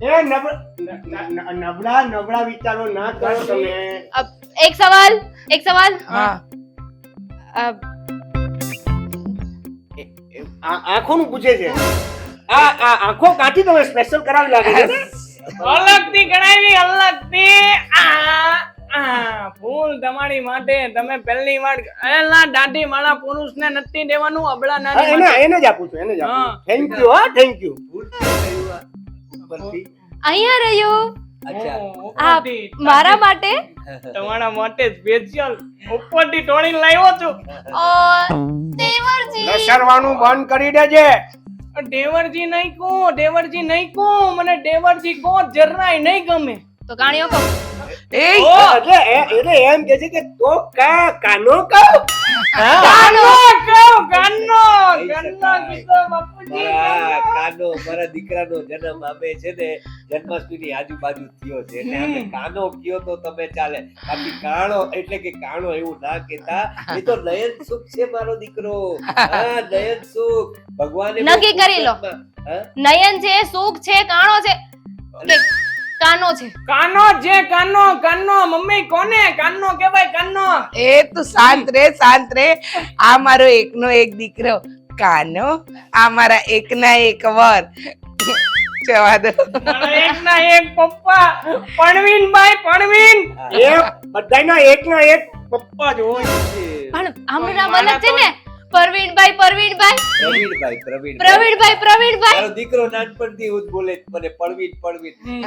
એ નબળા નબળા વિચારો ના કરો તમે. એક સવાલ. હા, આંખોનું પૂછે છે. આ આંખો કાઢી તમે સ્પેશિયલ કરાવી લાગે છે ને? અલગથી ગણાવી, અલગથી. ફૂલ તમારી માટે તમે પહેલી વાર એલા દાઢી માળા પુરુષને નથી દેવાનું, અબળા નાની હા, માટે. એને જ આપું છું, એને જ આપું હા. છું. Thank you. હા, થેન્ક યુ. અહીંયા રહ્યો. અચ્છા આ ઉપરથી મારા માટે. તમારા માટે સ્પેશિયલ ઉપરથી ટોળી લાવ્યો છું. દેવરજી, લસરવાનું બંધ કરી દેજે. દેવરજી નહીં કહો, દેવરજી નહીં કહો, મને દેવરજી કહો જરાય નહીં ગમે. તો કાણીઓ કહો. એ એટલે એમ કે છે કે તો કાનો કહો. કાનો કહો, કાનો કીધો બાપુજી. કાનો મારા દીકરાનો જન્મ અમે છે ને જન્માષ્ટમીની આજુબાજુ થયો છે એટલે અમે કાનો કયો તો તમે ચાલે, બાકી કાણો એટલે કે કાણો એવું ના કહેતા. એ તો નયન સુખ છે મારો દીકરો. હા, નયન સુખ ભગવાને નક્કી કરી લો. હા? નયન છે, સુખ છે, કાણો છે કે કાનો છે? કાનો જે કાનો, કાનો મમ્મી કોને કાનો કહેવાય? કાનો એ તું શાંત રે, શાંત રે. આ મારો એકનો એક દીકરો કાનો, આ મારા એકના એક વર. જવા દો. મારા એકના એક પપ્પા પરવીનભાઈ, પરવીન. એ બધાયના એકના એક પપ્પા જ હોય છે. પણ આમનું નામ અલગ છે ને? પ્રવીણભાઈ, પ્રવીણભાઈ પ્રવીણભાઈ. મારો દીકરો નાનપણથી એવું જ બોલે મને પ્રવીણ.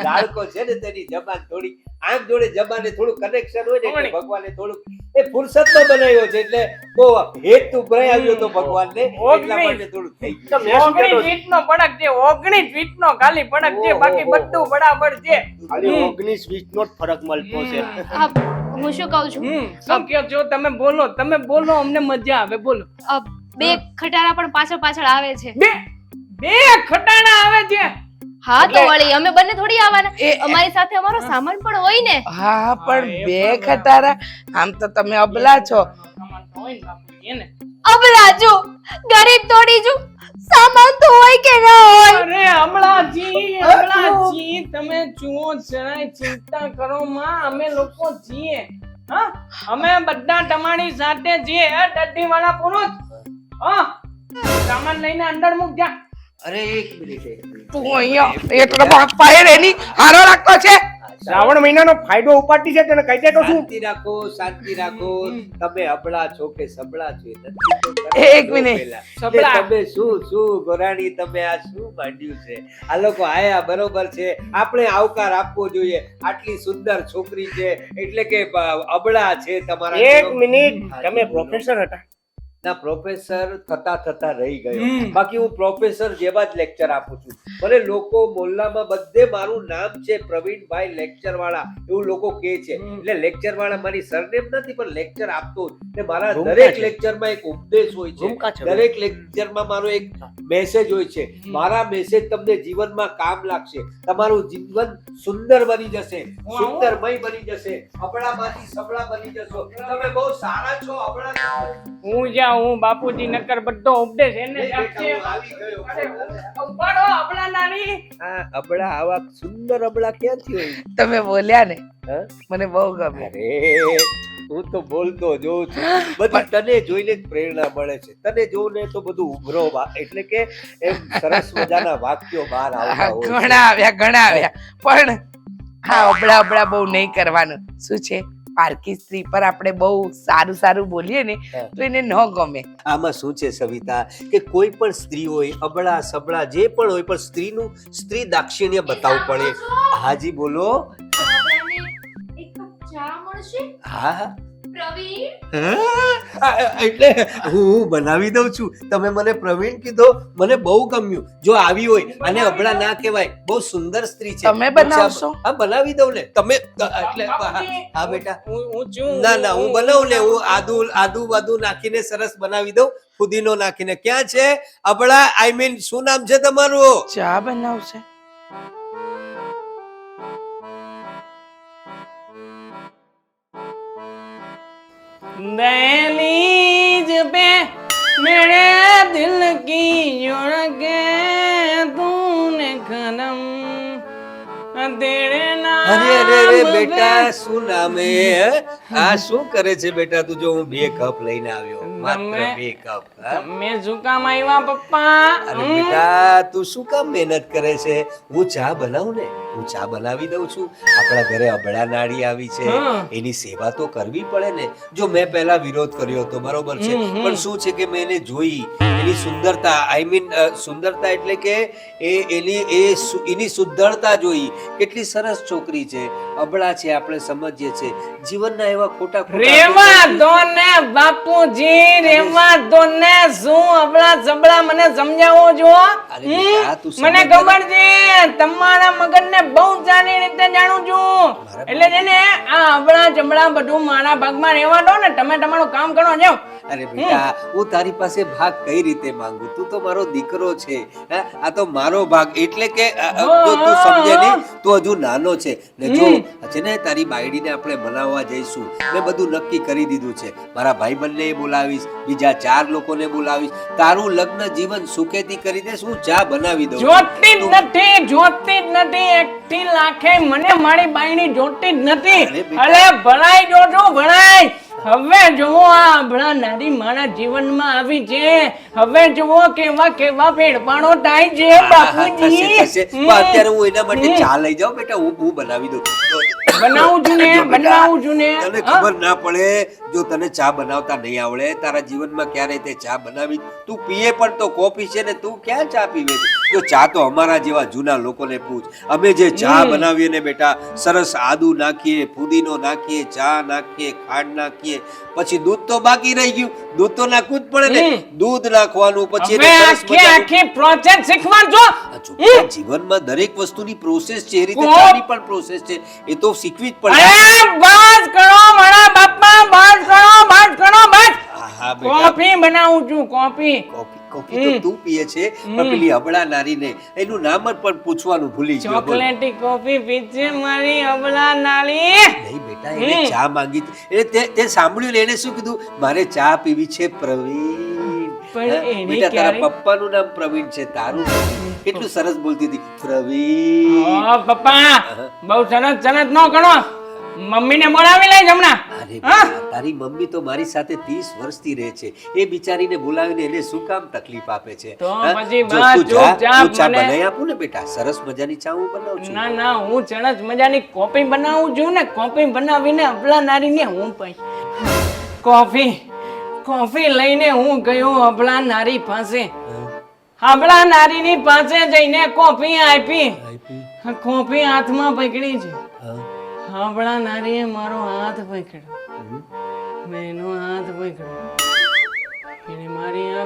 બાળકો છે ને તેની જબાન થોડી આમ જોડે જબાને થોડું કનેક્શન હોય ને એટલે ભગવાને થોડુંક એ ફુરસતમાં બનાવ્યો છે એટલે બહુ હેતુ ભરાઈ આવ્યો તો ભગવાનને એટલા માટે થોડું થઈ ગયું. મેં શું કહેતો 19 ફીટનો પડક છે, 19 ફીટનો ખાલી પડક છે, બાકી બધું બરાબર છે. ખાલી 19-20 નો જ ફરક મળતો છે. હું શું કહું છું? શું કહો છો તમે? બોલો, અમને મજા આવે. બોલો. બે ખટારા પણ પાછળ પાછળ આવે છે. બે ખટાણા આવે છે. હા તો વળી અમે બંને થોડી આવવાના, એ- અમારી સાથે અમારો સામાન પણ હોય ને. હા, પણ બે ખટારા. આમ તો તમે અબલા છો. અબલા જો ગરીબ થોડી છું, સામાન તો હોય કે ના હોય. અરે અમલાજી, તમે જુઓ જરાય ચિંતા કરો માં, અમે લોકો છીએ. હા, અમે બધા તમારી સાથે છીએ. ડડ્ડી વાળા પુરુષ, હા, સામાન લઈને અંદર મૂક જા. અરે એક મિનિટ તું અહીંયા એટલો બાપા એની હારો રાખતો છે. શ્રાવણ મહિનાનો ફાયદો ઉપાડતી છે તને કહી દે તો શું? શાંતિ રાખો. તમે અબળા છો કે સબળા છો એ નથી તો તમે એક જો મિનિટ. પહેલા. સબળા. કે તમે શું ગોરાણી તમે આ શું માંડ્યું છે? આ લોકો આયા બરોબર છે, આપણે આવકાર આપવો જોઈએ. આટલી સુંદર છોકરી છે એટલે કે અબળા છે તમારા એક જેવો. મિનિટ, તમે પ્રોફેસર હતા? ના પ્રોફેસર થતા રહી ગયો. બાકી હું પ્રોફેસર જેવા જ લેક્ચર આપું છું. મને લોકો મોહલ્લામાં બધે મારું નામ છે પ્રવીણભાઈ લેક્ચર વાળા એવું લોકો કહે છે. એટલે લેક્ચર વાળા મારી સરનેમ નથી પણ લેક્ચર આપતો જ. ને મારા દરેક લેક્ચરમાં એક ઉપદેશ હોય છે. દરેક લેક્ચરમાં મારો એક મેસેજ હોય છે. મારા મેસેજ તમને જીવનમાં કામ લાગશે. તમારું જીવન સુંદર બની જશે, સુંદરમય બની જશે, અબળામાંથી સબળા બની જશો. તમે બહુ સારા છો અબળા. હું જ્યાં હું બાપુજી નકર બધો ઉપદેશ એને જ આપશે. આવી ગયો. ઉપાડો આપણા નાની. આ અબળા આવા સુંદર અબળા ક્યાંથી હોય? તમે બોલ્યા ને હા? મને બહુ ગમે. અરે હું તો બોલતો જોઉં છું. બધી તને જોઈને જ પ્રેરણા મળે છે. તને જોઉં ને તો બધું ઉભરો એટલે કે એમ સરસ મજાના વાક્યો બહાર આવતા હોય છે. ઘણા આવ્યા પણ હા અબળા અબળા બહુ નહીં કરવાનું. શું છે પારકી સ્ત્રી પર આપણે બહુ સારું બોલીએ ને તો એને ન ગમે. આમાં શું છે સવિતા કે કોઈ પણ સ્ત્રી હોય અબળા સબળા જે પણ હોય પણ સ્ત્રીનું સ્ત્રી દાક્ષિણ્ય બતાવવું પડે. હાજી બોલો. એક કપ ચા મળશે હા હા પ્રવીણ? એટલે હું બનાવી દઉં છું. તમે મને પ્રવીણ કીધો, મને બહુ ગમ્યું. જો આવી હોય અને અબળા ના કહેવાય, બહુ સુંદર સ્ત્રી છે. તમે બનાવશો? હા બનાવી દઉં ને. તમે એટલે હા બેટા. હું છું. ના હું બનાવું ને. હું આદુ નાખીને સરસ બનાવી દઉં. ફુદીનો નાખીને. ક્યાં છે અબળા? આઈ મીન શું નામ છે તમારું? ચા બનાવશે? दहलीज पे मेरे दिल की जोड़के तूने कदम तेरे नाम અરે બેટા શું નામ હે? આ શું કરે છે બેટા તું? જો હું 2 કપ લઈને આવ્યો, માત્ર 2 કપ. તમે શું કામ આવ્યા પપ્પા? અરે બેટા તું શું કામ મહેનત કરે છે? હું ચા બનાવું ને, હું ચા બનાવી દઉં છું. આપણા ઘરે અબળા નાડી આવી છે, એની સેવા તો કરવી પડે ને. જો મેં પહેલા વિરોધ કર્યો હતો બરોબર છે, પણ શું છે કે મેં એને જોઈ, એની સુંદરતા, આઈ મીન સુંદરતા એટલે કે એની સુંદરતા જોઈ. કેટલી સરસ છોકરી છે. અબળા છે આપણે સમજીએ છે. જીવનના એવા ખોટા રેવા દો ને બાપુજી, રેવા દો ને. શું અબળા સબળા મને સમજાવો છો? મને ખબર છે તમારા મગજને બહુ સારી રીતે જાણું છું. એટલે છે ને આ અબળા જબળા બધું મારા ભાગમાં રહેવા દો ને. તમે તમારું કામ કરો જાઓ. અરે બેટા હું તારી પાસે ભાગ કઈ રીતે માંગુ? તું તો મારો દીકરો છે. આ તો મારો ભાગ. એટલે કે જો તું સમજે નહીં, તું હજુ નાનો છે ને. જો છે ને તારી બાયડીને આપણે મનાવવા જઈશું. મેં બધું નક્કી કરી દીધું છે. મારા ભાઈબંધને બોલાવીશ, બીજા 4 લોકોને બોલાવીશ. તારું લગ્ન જીવન સુખેથી કરી દઈશ. હું ચા બનાવી દઉં. જોતી જ નથી. એકથી લાખે મને મારી બાયડી જોતી જ નથી. અરે ભણાઈ જો છો, ભણાઈ. હવે જુઓ આ અબળા નારી મારા જીવનમાં આવી છે. હવે જુઓ કેવા ફેરફારો થાય છે બાપુજી. અત્યારે હું એના માટે ચા લઈ જાઉં બેટા. હું બનાવી દઉં. બનાવું છું ને. તને ખબર ના પડે જો તને ચા બનાવતા નહીં આવડે. તારા જીવનમાં ક્યારે તે ચા બનાવી? તું પીએ પણ તો કોફી છે ને, તું ક્યાં ચા પીવે છે? જો ચા તો અમારા જેવા જૂના લોકોને પૂછ. અમે જે ચા બનાવીએ ને બેટા, સરસ આદુ નાખીએ, ફુદીનો નાખીએ, ચા નાખીએ, ખાંડ નાખીએ, પછી દૂધ તો બાકી રહી ગયું. દૂધ તો નાખવું જ પડે ને. દૂધ નાખવાનું, પછી આખી પ્રોસેસ શીખવાડજો. જીવનમાં દરેક વસ્તુની પ્રોસેસ છે. એ રીતે ચાની પણ પ્રોસેસ છે. એ તો શીખવી જ પડે. બસ કરો મારા બાપા, બસ કરો. હા બેટા કોફી બનાવું છું. કોફી તો તું પીએ છે, પણ પેલી અબળા નારીને એનું નામ જ પણ પૂછવાનું ભૂલી ગયો. ચોકલેટી કોફી પીજે મારી અબળા નારી. નહીં બેટા, એને ચા માંગી એટલે તે સાંભળ્યું ને એને શું કીધું? મારે ચા પીવી છે પ્રવીણ. બેટા તારા પપ્પાનું નામ પ્રવીણ છે, તારું કેટલું સરસ બોલતી હતી પ્રવીણ. ઓ પપ્પા બહુ સરસ ન ગણો. મમ્મીને બોલાવી લઈ હમણાં. અરે તારી મમ્મી તો મારી સાથે 30 વર્ષથી રહે છે. એ બિચારીને બોલાવીને એને શું કામ તકલીફ આપે છે? તો પછી ચા બનાવી આપું ને બેટા. સરસ મજાની ચા હું બનાવું છું. ના હું સરસ મજાની કોફી બનાવું છું ને. કોફી બનાવીને અબળા નારીને હું કોફી લઈને હું ગયો અબળા નારી પાસે. અબળા નારીની પાસે જઈને કોફી આપી. કોફી હાથમાં પકડી છે. અબળા નારીએ મારો હાથ પકડ્યો. મેં એનો હાથ પકડ્યો.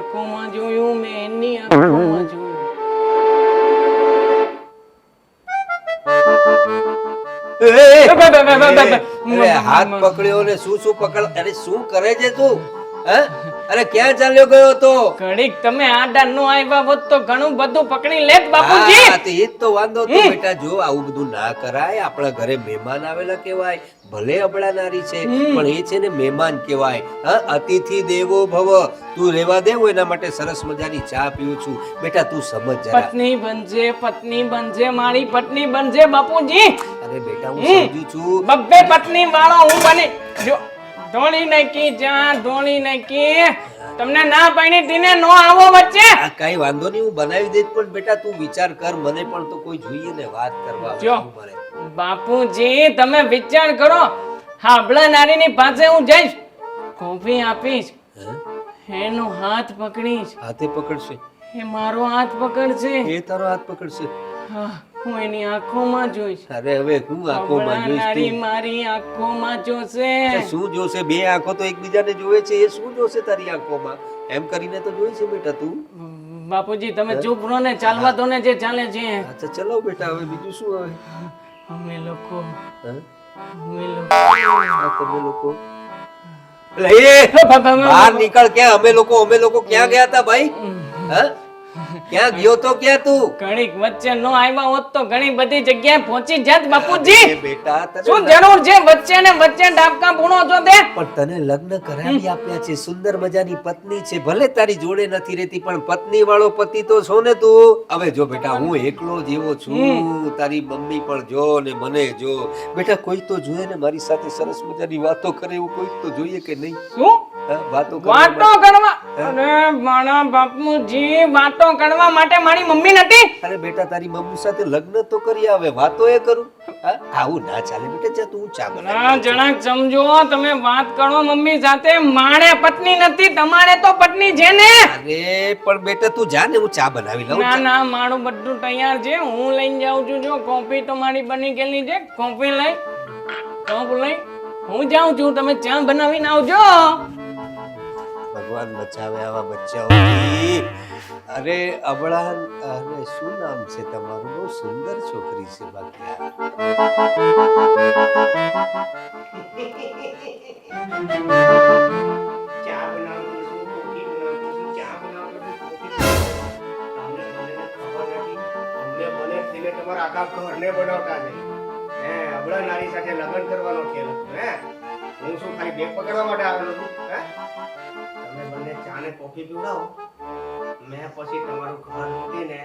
આંખોમાં જોયું, મેં એની આંખોમાં જોયું. અરે હાથ પકડ્યો ને શું શું પકડ, અરે શું કરે છે તું? હે? અરે ક્યાં ચાલ્યો ગયો તો? ઘડીક તમે આડા નો આવ્યા હોત તો ઘણું બધું પકડી લેત બાપુજી. હા, તો ઈ જ તો વાંધો તો બેટા. જો આવું બધું ના કરાય. આપણા ઘરે મહેમાન આવેલા કહેવાય. ભલે અબળા નારી છે પણ એ છે ને મહેમાન કહેવાય. હા, અતિથિ દેવો ભવ. તું રેવા દે, હું એના માટે સરસ મજાની ચા પીઉં છું. બેટા તું સમજ જરા. પત્ની બનજે, મારી પત્ની બનજે બાપુજી. અરે બેટા હું સમજુ છું. બબ્બે પત્ની વાળો હું બની. જો ધોળી નાખી, જ્યાં ધોળી નાખી. તમને ના પાણી તીને નો આવો વચ્ચે. આ કઈ વાંધો નહીં, હું બનાવી દઈશ. પણ બેટા તું વિચાર કર, મને પણ તો કોઈ જોઈએ ને વાત કરવા. જો. શું મારે? બાપુજી તમે વિચાર કરો. હાબળા નારીની પાસે હું જઈશ, કોફી આપીશ, હે? એનો હાથ પકડીશ, હાથે પકડશે? એ મારો હાથ પકડશે. એ તારો હાથ પકડશે? હા, હું એની આંખોમાં જોઈશ. અરે હવે હું આંખોમાં હાબળા જોઈશ નારી તું? મારી આંખોમાં જોશે. એ શું જોશે? બે આંખો તો એકબીજાને જોવે છે. એ શું જોશે તારી આંખોમાં? એમ કરીને તો જોઈ છે બેટા તું. બાપુજી તમે ચૂપ રહો ને, ચાલવા દો ને જે ચાલે છે. અચ્છા ચલો બેટા, હવે બીજું શું હવે? અમે લોકો હે? અમે લોકો આ તમે લોકો બહાર નીકળ. ક્યાં અમે લોકો ક્યાં ગયા હતા ભાઈ? હા, ક્યાં ગયો તો? ક્યાં તું? ઘણીક વચ્ચે નો આવ્યા હોત તો ઘણી બધી જગ્યાએ પહોંચી જાત બાપુજી. એ બેટા તને શું જરૂર છે વચ્ચે ને વચ્ચે ડાબકા પૂણો છો તે? પણ તને લગ્ન કરાવી આપ્યા છે, સુંદર મજાની પત્ની છે. ભલે તારી જોડે નથી રહેતી પણ પત્ની વાળો પતિ તો છો ને તું. હવે જો બેટા હું એકલો જ એવો છું, તારી મમ્મી પણ જો ને મને જો. બેટા કોઈ તો જોઈએ ને મારી સાથે સરસ મજાની વાતો કરે એવું કોઈ તો જોઈએ કે નહીં? શું હા, વાતો કરવા વાતો કરવા? અરે મારા બાપુજી, વાતો કરવા માટે મારી મમ્મી નથી. અરે બેટા તારી મમ્મી સાથે લગ્ન તો કરી આવે, વાતો એ કરું. હા, આવું ના ચાલે બેટા. જા તું ચા બનાવી ના જણાક સમજો, તમે વાત કરો મમ્મી સાથે. મારે પત્ની નથી, તમારે તો પત્ની છે ને. અરે પણ બેટા તું જા ને, હું ચા બનાવી લઉં. ના ના, મારું બધું તૈયાર છે, હું લઈને જાઉં છું. જો કોફી તો મારી બની ગયેલી છે, કોફી લઈ કપ લઈ હું જાઉં છું. તમે ચા બનાવીને આવજો. ભગવાન બચાવે આવા બચ્ચાઓથી. અરે અબળા, અરે શું નામ છે તમારું? બહુ સુંદર છોકરી છે બાકી. ચા બનાવતો છું, કોફી બનાવતો છું, ચા બનાવતો છું, કોફી બનાવતો છું. તમને ખબર નથી, અમને બને થઈને તમારા આખા ઘરને બનાવતા છે. હે, અબળા નારી સાથે લગ્ન કરવાનો ખેલ હતો. હે, હું શું ખાલી બેગ પકડવા માટે આવેલો છું? હે, તમે બંને ચા ને કોફી પીવડાવો, મેં પછી તમારું ઘર લૂટીને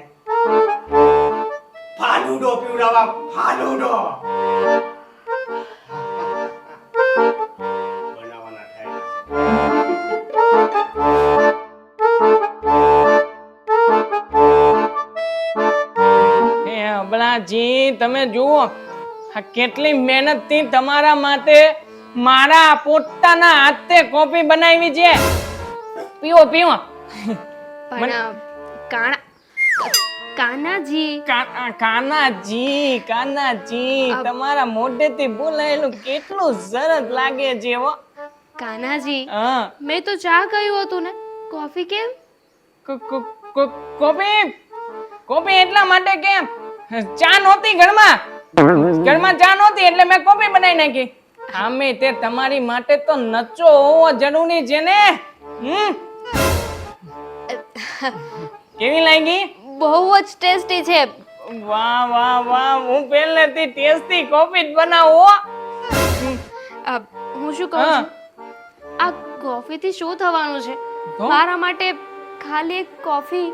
ફાલુડો પીવડાવવા. ફાલુડો બનાવવાના થાય છે. હે અબળાજી, તમે જુઓ આ કેટલી મહેનતથી તમારા માટે મારા પોતાના હાથે કોફી બનાવી છે. પીવો પીવો. પણ કાનાજી, કાનાજી તમારા મોઢેથી બોલાયેલું કેટલું સરસ લાગે છે હો. કાનાજી, હા, મેં તો ચા કહ્યું હતું ને, કોફી કેમ? કોફી એટલા માટે કેમ, ચા નહોતી ઘરમાં ચા નહોતી એટલે મેં કોફી બનાવી નાખી. આમે તે તમારી માટે તો નચો હોવો જરૂરી છે ને. કેવી લાગી? બહુ જ ટેસ્ટી છે. વાહ વાહ વાહ, હું પહેલેથી ટેસ્ટી કોફી જ બનાવું. હું શું કહું છું, આ કોફી થી શું થવાનું છે? તો? મારા માટે ખાલી એક કોફી.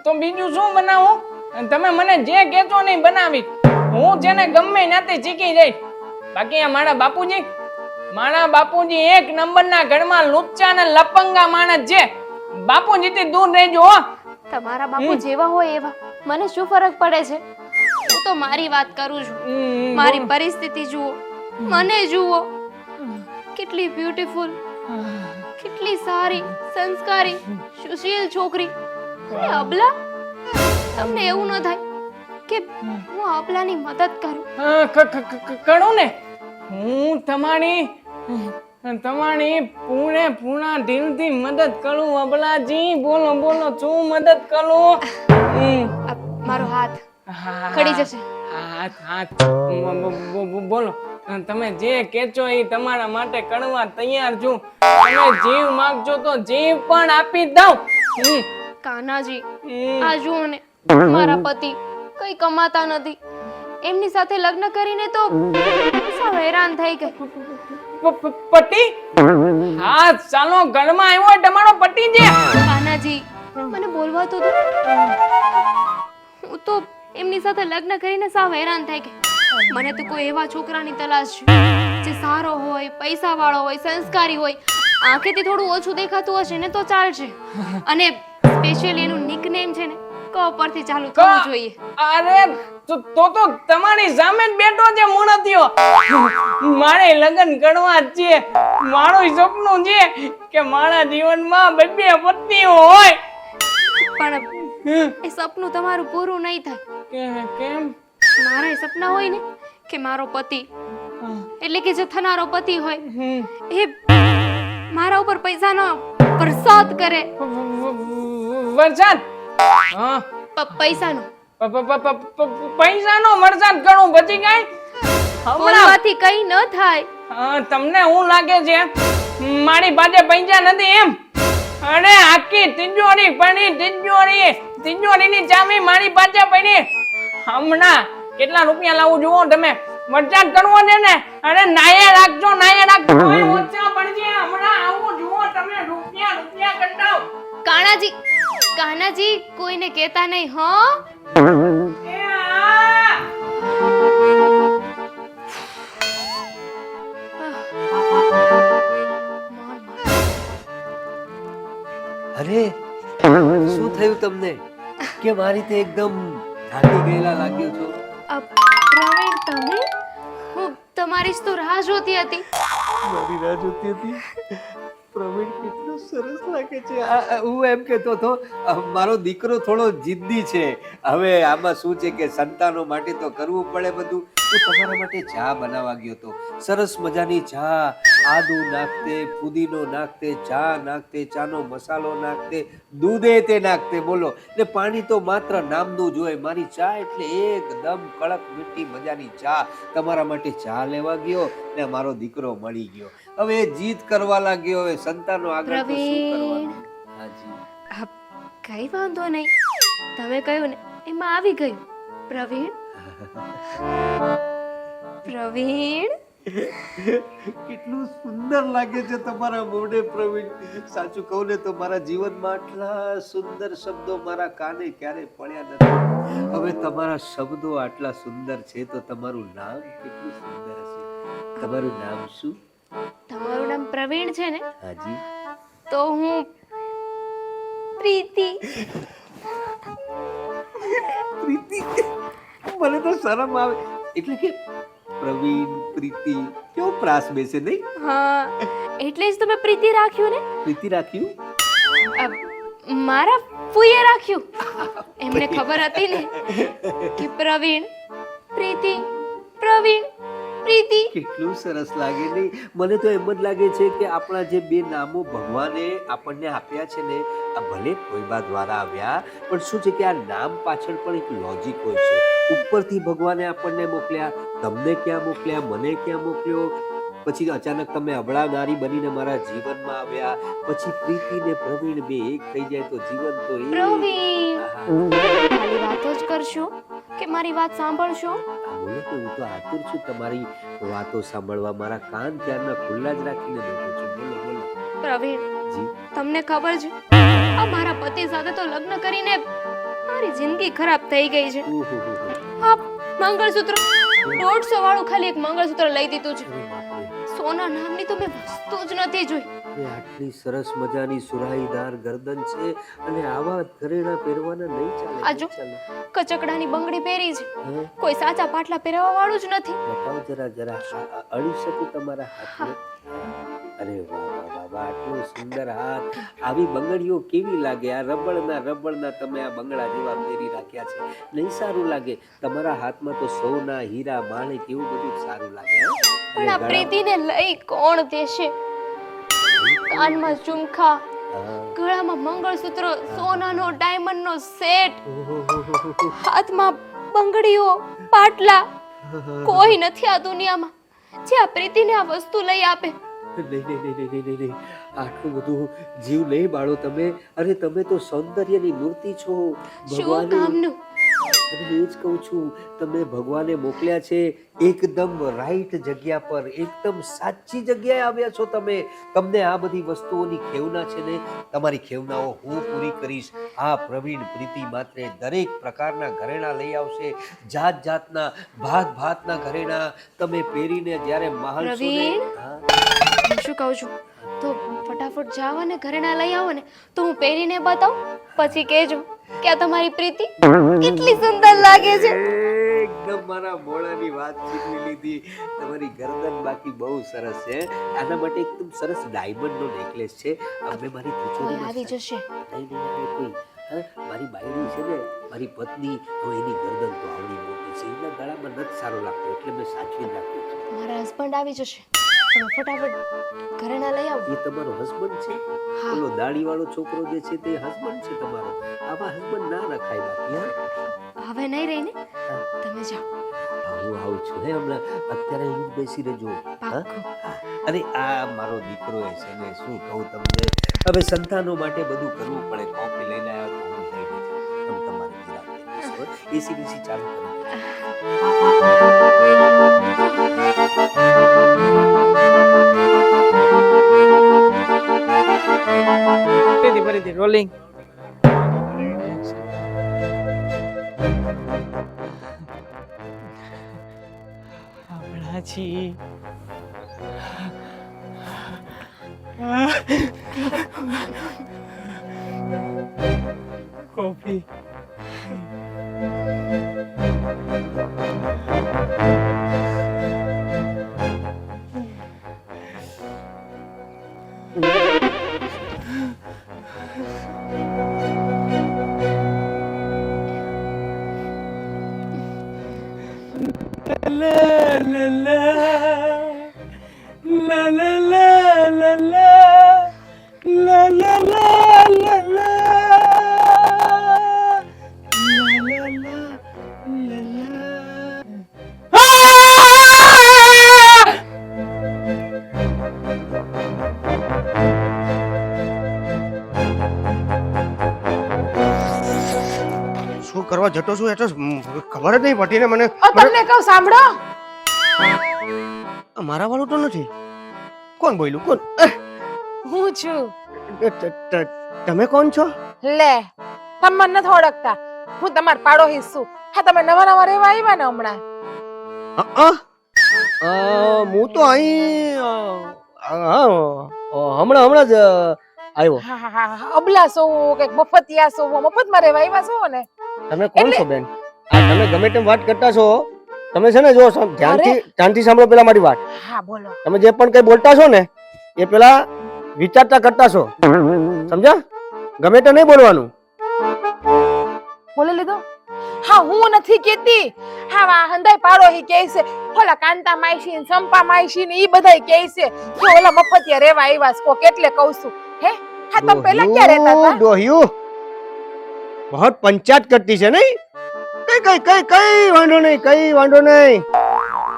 તો બીજું શું બનાવું? તમે મને જે કહેશો નહીં બનાવી. હું જેને ગમે ત્યાંથી શીખી જઈશ. બાકી આ મારા બાપુજી એક નંબરના ઘરમાં લુચ્ચા ને લપંગા માણસ છે. બાપુજીથી દૂર રહેજો હો. તમારા બાપુ જેવા હોય એવા, મને શું ફરક પડે છે? હું તો મારી વાત કરું છું. મારી પરિસ્થિતિ જુઓ, મને જુઓ, કેટલી બ્યુટીફુલ, કેટલી સારી, સંસ્કારી, સુશીલ છોકરી. અને અબલા, તમને એવું ન થાય કે હું અબલાની મદદ કરું? કરું ને. હું તમારી તમારી પૂણા દિલથી મદદ કરું અબલાજી. બોલો બોલો શું મદદ કરું? મારો હાથ હા, ખડી જશે. હાથ હાથ બોલો. તમે જે કહેશો એ તમારા માટે કરવા તૈયાર છું. તમે જીવ માંગજો તો જીવ પણ આપી દઉં. કાનાજી, હમ. આ જુઓ ને, મારા પતિ કઈ કમાતા નથી. એમની સાથે લગ્ન કરીને તો સાવ હેરાન થઈ ગઈ. પતિ? હા, ચાલો ઘરમાં આવ્યો હોય તમારો પતિ છે. કાનાજી, મને બોલવા તો દો. હું તો એમની સાથે લગ્ન કરીને સાવ હેરાન થઈ ગઈ. મને તો કોઈ એવા છોકરાની તલાશ છે જે સારો હોય, પૈસા વાળો હોય, સંસ્કારી હોય, આંખેથી થોડું ઓછું દેખાતું હશે ને તો ચાલશે. અને સ્પેશિયલી એનું નિકનેમ છે ને ક પરથી ચાલુ થવું જોઈએ. અરે તો તમારી સામે જ બેઠો છે મૂણતિયો. મારે લગ્ન કરવા જ છે. મારું સપનું છે કે મારા જીવનમાં બે પત્નીઓ હોય. પણ એ સપનું તમારું પૂરું નહીં થાય. કેમ? મારા એ સપના હોય ને કે મારો પતિ એટલે કે જે થનારો પતિ હોય એ મારા ઉપર પૈસાનો વરસાદ કરે. વરસાદ? હા, પૈસાનો પૈસાનો વરસાદ કરું પછી કઈ? બોલવાથી કઈ ન થાય. તમને શું લાગે છે મારી પાસે પૈસા નથી એમ? અરે આખી તિજોરી પડી, તિજોરીની ચાવી મારી પાસે પડી. હમણાં કેટલા રૂપિયા લાવું જુઓ તમે. વરસાદ કરવો છે ને? અરે નાયે રાખજો. ઓછા પડશે. હમણાં આવું જુઓ તમે. રૂપિયા કંટાવ. કાનાજી કોઈને કહેતા નહીં હો. એ આ! અરે શું થયું તમને? કેમ આ રીતે એકદમ થાકી ગયેલા લાગ્યો છો? પ્રવીણ, તમે? હું તમારી જ તો રાહ જોતી હતી. મારી રાહ જોતી હતી? પ્રવીણ કેટલો સરસ લાગે છે. હું એમ કહેતો હતો મારો દીકરો થોડો જિદ્દી છે. હવે આમાં શું છે કે સંતાનો માટે તો કરવું પડે બધું. હું તમારા માટે ચા બનાવવા ગયો હતો. સરસ મજાની ચા, આદુ નાખતે, પુદીનો નાખતે, ચા નાખતે, ચાનો મસાલો નાખતે, દૂધે તે નાખતે. બોલો ને પાણી તો માત્ર નામનું જ હોય. મારી ચા એટલે એકદમ કડક મીઠી મજાની ચા. તમારા માટે ચા લેવા ગયો ને મારો દીકરો મળી ગયો. હવે એ જીદ કરવા લાગ્યો. હવે સંતાનો આગળ તો શું કરવાનું? હાજી, કઈ વાંધો નહીં, તમે કહ્યું ને એમાં આવી ગયું. પ્રવીણ, કેટલું સુંદર લાગે છે તમારા મોઢે પ્રવીણ. સાચું કહું ને તો મારા જીવનમાં આટલા સુંદર શબ્દો મારા કાને ક્યારેય પડ્યા નથી. હવે તમારા શબ્દો આટલા સુંદર છે તો તમારું નામ કેટલું સુંદર હશે. તમારું નામ શું? તમારું નામ પ્રવીણ છે ને? હાજી. તો હું પ્રીતિ. પ્રીતિ? મને તો શરમ આવે. એટલે કે પ્રવીણ, પ્રીતિ કેવો પ્રાસ બેસે નહીં? હા, એટલે જ તો મેં પ્રીતિ રાખ્યું ને. પ્રીતિ રાખ્યું? મારા ફૂઈએ રાખ્યું. એમને ખબર હતી ને કે પ્રવીણ પ્રીતિ, પ્રવીણ પ્રીતિ. કેટલું સરસ લાગે નહીં? મને તો એમ જ લાગે છે કે આપણા જે બે નામો ભગવાને આપણને આપ્યા છે ને, આ ભલે કોઈબા દ્વારા આવ્યા, પણ શું છે કે આ નામ પાછળ પણ એક લોજિક હોય છે. ઉપરથી ભગવાને આપણને મોકલ્યા, તમને ક્યાં મોકલ્યા, મને ક્યાં મોકલ્યો, પછી અચાનક તમે અબળા નારી બનીને મારા જીવનમાં આવ્યા, પછી પ્રીતિ ને પ્રવીણ બે એક થઈ જાય તો જીવન તો એ. પ્રવીણ, ખાલી વાતો જ કરશો કે મારી વાત સાંભળશો? બોલો કે હું તો આતુર છું તમારી વાતો સાંભળવા. મારા કાન ત્યારના ખુલ્લા જ રાખીને બેઠો છું. બોલો બોલો. પ્રવીણ, જી. તમને ખબર છે આ મારા પતિ સાથે તો લગ્ન કરીને મારી જિંદગી ખરાબ થઈ ગઈ છે. આ મંગળસૂત્ર 150 વાળું ખાલી એક મંગળસૂત્ર લઈ દીધું છે. સોના નામની તો મેં વસ્તુ જ નથી જોઈ. આટલી સરસ મજાની સુરાહીદાર ગરદન છે અને આવા ઘરેણા પહેરવાના નહીં ચાલે. આ જો કચકડાની બંગડી પહેરી છે. હે? કોઈ સાચા પાટલા પહેરવા વાળું જ નથી. બતાવો જરા અડી શકું તમારા હાથને? અરે વાહ વાહ વાહ વાહ, આટલો સુંદર હાથ. આવી બંગડીઓ કેવી લાગે? આ રબડના તમે આ બંગડા જેવા પહેરી રાખ્યા છે. નહીં સારું લાગે? તમારા હાથમાં તો સોના, હીરા, માણેક એવું બધું સારું લાગે. પણ આ પ્રીતિને લઈ કોણ દેશે? કાનમાં ઝુમખા, હા. ગળામાં મંગળસૂત્ર, સોનાનો ડાયમંડનો સેટ, હાથમાં બંગડીઓ, પાટલા. કોઈ નથી આ દુનિયામાં જે આ પ્રીતિને આ વસ્તુ લઈ આપે. નહીં. આટલું બધું જીવ નહીં બાળો તમે. અરે તમે તો સૌંદર્યની મૂર્તિ છો. શું કામનું? અને હું એ જ કહું છું, તમે ભગવાને મોકલ્યા છે એકદમ રાઈટ જગ્યા પર, એકદમ સાચી જગ્યાએ આવ્યા છો તમે. તમને આ બધી વસ્તુઓની ખેવના છે ને, તમારી ખેવનાઓ હું પૂરી કરીશ. આ પ્રવીણ પ્રીતિ માત્ર દરેક પ્રકારના ઘરેણા લઈ આવશે, જાત જાતના ભાત ભાતના ઘરેણા તમે પહેરીને જ્યારે મહાલશો ને. પ્રવીણ? હા? હું શું કહું છું, તો ફટાફટ જાઓ ને ઘરેણા લઈ આવો ને, તો હું પહેરીને બતાવું, પછી કહેજો કે આ તમારી પ્રીતિ કેટલી સુંદર લાગે છે. એકદમ મારા મોળાની વાત છીનવી લીધી. તમારી ગરદન બાકી બહુ સરસ છે. આના માટે એકદમ સરસ ડાયમંડનો નેકલેસ છે. અમે મારી કોઈ તિજોરીમાં આવી જશે. નહીં આવે કોઈ. હા, મારી બાયડી છે ને, મારી પત્ની, હવે એની ગરદન તો આવડી મોટી છે, એના ગળામાં નથી સારો લાગતો, એટલે મેં સાચવીને રાખ્યું છે. મારા હસબન્ડ આવી જશે, તમે ફટાફટ ઘરેણા લઈ આવો. એ તમારો હસબન્ડ છે? હા. ઓલો દાઢીવાળો છોકરો જે છે તે હસબન્ડ છે તમારો? આવા હસબન્ડ ના રખાય બાકી. હા, હવે નહીં રહીને, તમે જાઓ. હું આવું છું હે હમણાં. અત્યારે અહીં જ બેસી રહેજો. હા? પાક્કું. અરે આ મારો દીકરો છે ને, શું કહું તમને, હવે સંતાનો માટે બધું કરવું પડે. કોફી લઈને આવ્યો તો હું લઈ લેજો. તમે તમારી નિરાંતે એસી બીસી ચાલુ કરી દેજો. ફરીથી રોલિંગ. હમણાંથી કોફી. શું કરવા જતો છું એ તો ખબર જ નહીં પડતી ને મને. તમને કહું સાંભળો, મારા વાળું તો નથી. કોણ બોલ્યું? કોણ? હું છું. તમે કોણ છો? લે, તમે મને નથી ઓળખતા, હું તમાર પાડોશી છું. હા, તમે નવા નવા રહેવા આવ્યા ને હમણાં? હું તો અહીં હમણાં જ આવ્યો. હા હા હા, અબલા છો કે મફતિયા છો? મફતમાં રહેવા આવ્યા છો ને? તમે કોણ છો બેન? તમે ગમે તેમ વાત કરતા છો. તમે છે ને જો ધ્યાનથી સાંભળો પેલા મારી વાત. હા, બોલો. તમે જે પણ કઈ બોલતા છો ને એ પેલા વિચારતા કરતા છો, સમજ્યા? ગમે તે નહીં બોલવાનું. બોલી લીધો? હા, હું નથી કેતી. હા, વા હંધાઈ પાડોશી કહે છે, ઓલા કાંતા માઈશી ને સંપા માઈશી ને ઈ બધાય કહે છે કે ઓલા મફતિયા રહેવા આવ્યા છે. કોક એટલે કહું છું. હે, હા, તમે પહેલા ક્યાં રહેતા હતા? ડોહ્યું બહુ પંચાયત કરતી છે નહીં? કઈ વાંધો નહીં, કઈ વાંધો નહીં.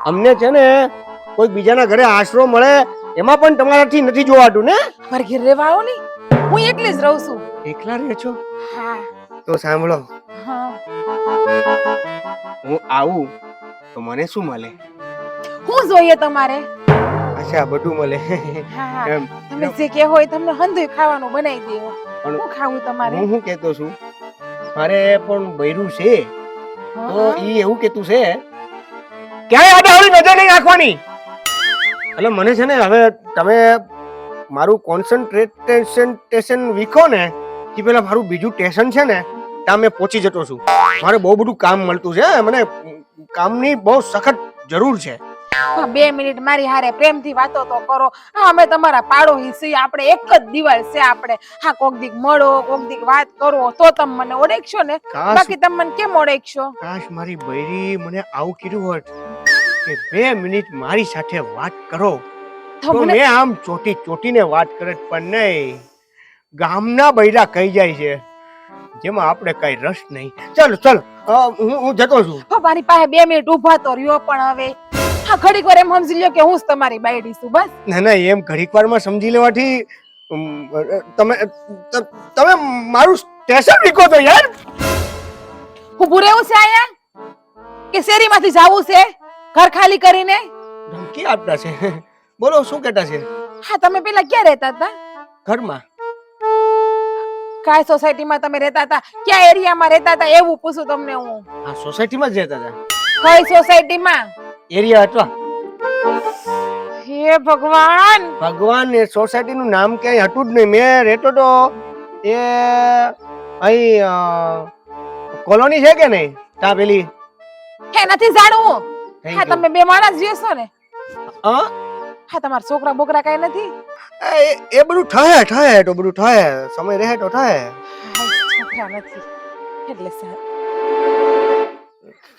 અમને છે ને કોઈ બીજાના ઘરે આશરો મળે એમાં પણ તમારાથી નથી જોવાતું ને. મારે ઘેર રહેવા આવો ને, હું એકલી જ રહું છું. એકલા રહે છો? હા. તો સાંભળો, હા. હું આવું તો મને શું મળે? શું જોઈએ તમારે? અચ્છા, બધું મળે. હા, એમ. તમે જે કે હોય તમને હંધુય ખાવાનું બનાવી દેવો. પણ શું ખાવું તમારે? હું શું કહેતો છું, મારે પણ બૈરું છે તો ઈ એવું કેતું છે ક્યાંય આડાવડી નજર નહીં રાખવાની. એટલે મને છે ને હવે તમે મારું કોન્સન્ટ્રેશન વીખો ને કે પેલા મારું બીજું સ્ટેશન છે ને ત્યાં મેં પહોંચી જતો છું. મારે બહુ બધું કામ મળતું છે, મને કામની બહુ સખત જરૂર છે. 2 મિનિટ મારી હારે પ્રેમથી વાતો તો કરો. હા, અમે તમારા પાડોશી છીએ, આપણે એક જ દિવાલ છે આપણે. હા, કોક દીક મળો, કોક દીક વાત કરો તો તમે મને ઓળખશો ને, બાકી તમે મને કેમ ઓળખશો? કાશ મારી બૈરી મને આવું કીધું હોત કે 2 મિનિટ મારી સાથે વાત કરો તો મેં આમ ચોટીને વાત કરે પણ નહીં, ગામના બૈરા કહી જાય છે જેમાં આપણે કઈ રસ નહીં. ચાલો ચાલો, હું જતો છું. મારી પાસે 2 મિનિટ ઊભા તો રહ્યો પણ હવે હા ઘડીક વાર એમ સમજી લ્યો કે હું જ તમારી બાયડી છું બસ. ના ના, એમ ઘડીક વારમાં સમજી લેવાથી તમે મારું સ્ટેશન વીકો તો યાર. ઊભું રહેવું છે અહીંયા કે શેરીમાંથી જાવું છે ઘર ખાલી કરીને? ધમકી આપતા છે. બોલો શું કહેતા છે? હા તમે પેલા ક્યાં રહેતા હતા? ઘરમાં. કઈ સોસાયટીમાં તમે રહેતા હતા? ક્યાં એરિયામાં રહેતા હતા એવું પૂછું તમને હું. આ સોસાયટીમાં જ રહેતા હતા. કઈ સોસાયટીમાં? એરિયા હતો. હે ભગવાન, ભગવાન, એ સોસાયટીનું નામ ક્યાંય હતું જ નહીં. મેં રહેતો તો એ અહીં કોલોની છે કે નહીં ત્યાં પેલી. હે નથી જાણવું. હા તમે 2 માણસ રહેશો ને? હા હા તમારા છોકરા બોકરા કઈ નથી? એ બધું થાય તો બધું થાય, સમય રહે તો થાય. છોકરા નથી એટલે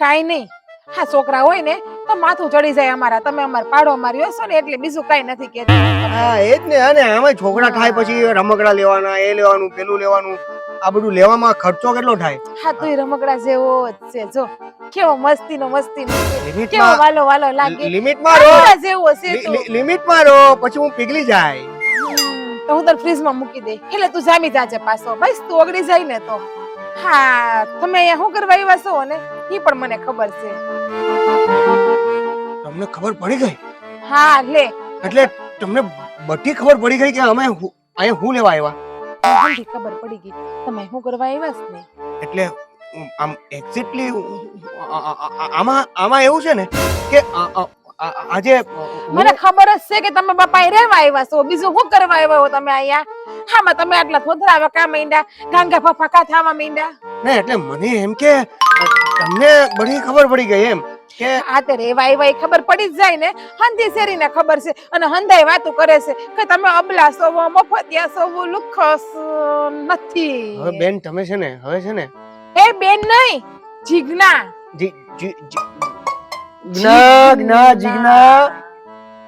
કાઈ નહીં. હા છોકરા હોય ને તો માથું ચડી જાય અમારા. તમે અમારા પાડો માર્યો હશો ને એટલે બીજું કઈ નથી કેતી. હા એ જ ને. અને આમાં છોકરા થાય પછી રમકડા લેવાના, એ લેવાનું, પેલું લેવાનું, આ બધું લેવામાં ખર્ચો કેટલો થાય. હા તોય રમકડા જેવો જ છે. જો કેવો મસ્તીનો કેવો લિમિટમાં વાલો વાલો લાગે. લિમિટમાં રહો, રમકડા જેવો છે તો. લિમિટમાં રહો, પછી હું પીગળી જાય. તો હું તને ફ્રીજમાં મૂકી દે એટલે તું જામી જાજે પાછો. બસ તું ઓગળી જાય ને તો. હા તમે અહીંયા શું કરવા આવ્યા છો ને એ પણ મને ખબર છે. તમને ખબર પડી ગઈ? હા લે એટલે તમને બધી ખબર પડી ગઈ કે અમે અહીંયા શું લેવા આવ્યા? મને ખબર પડી ગઈ તમે શું કરવા આવ્યા છો ને. એટલે આમ એક્ઝેક્ટલી આમાં એવું છે ને કે આજે મને ખબર જ છે કે તમે બાપા અહીં રહેવા આવ્યા છો. બીજું શું કરવા આવ્યા હો તમે અહીંયા? હામાં તમે આટલા થોધરાવા કા માંડ્યા, ગાંગા ફાફા કા થાવા માંડ્યા? ને એટલે મને એમ કે તમને બધી ખબર પડી ગઈ એમ કે આ તે રેવા આવ્યા એ ખબર પડી જ જાય ને. હંધી શેરીને ખબર છે અને હંધાઈ વાતો કરે છે કે તમે અબલા છો, મફતિયા છો, લુખસ નથી. હવે બેન તમે છે ને, હવે છે ને એ બેન નહીં જીજ્ઞા. જીજ્ઞા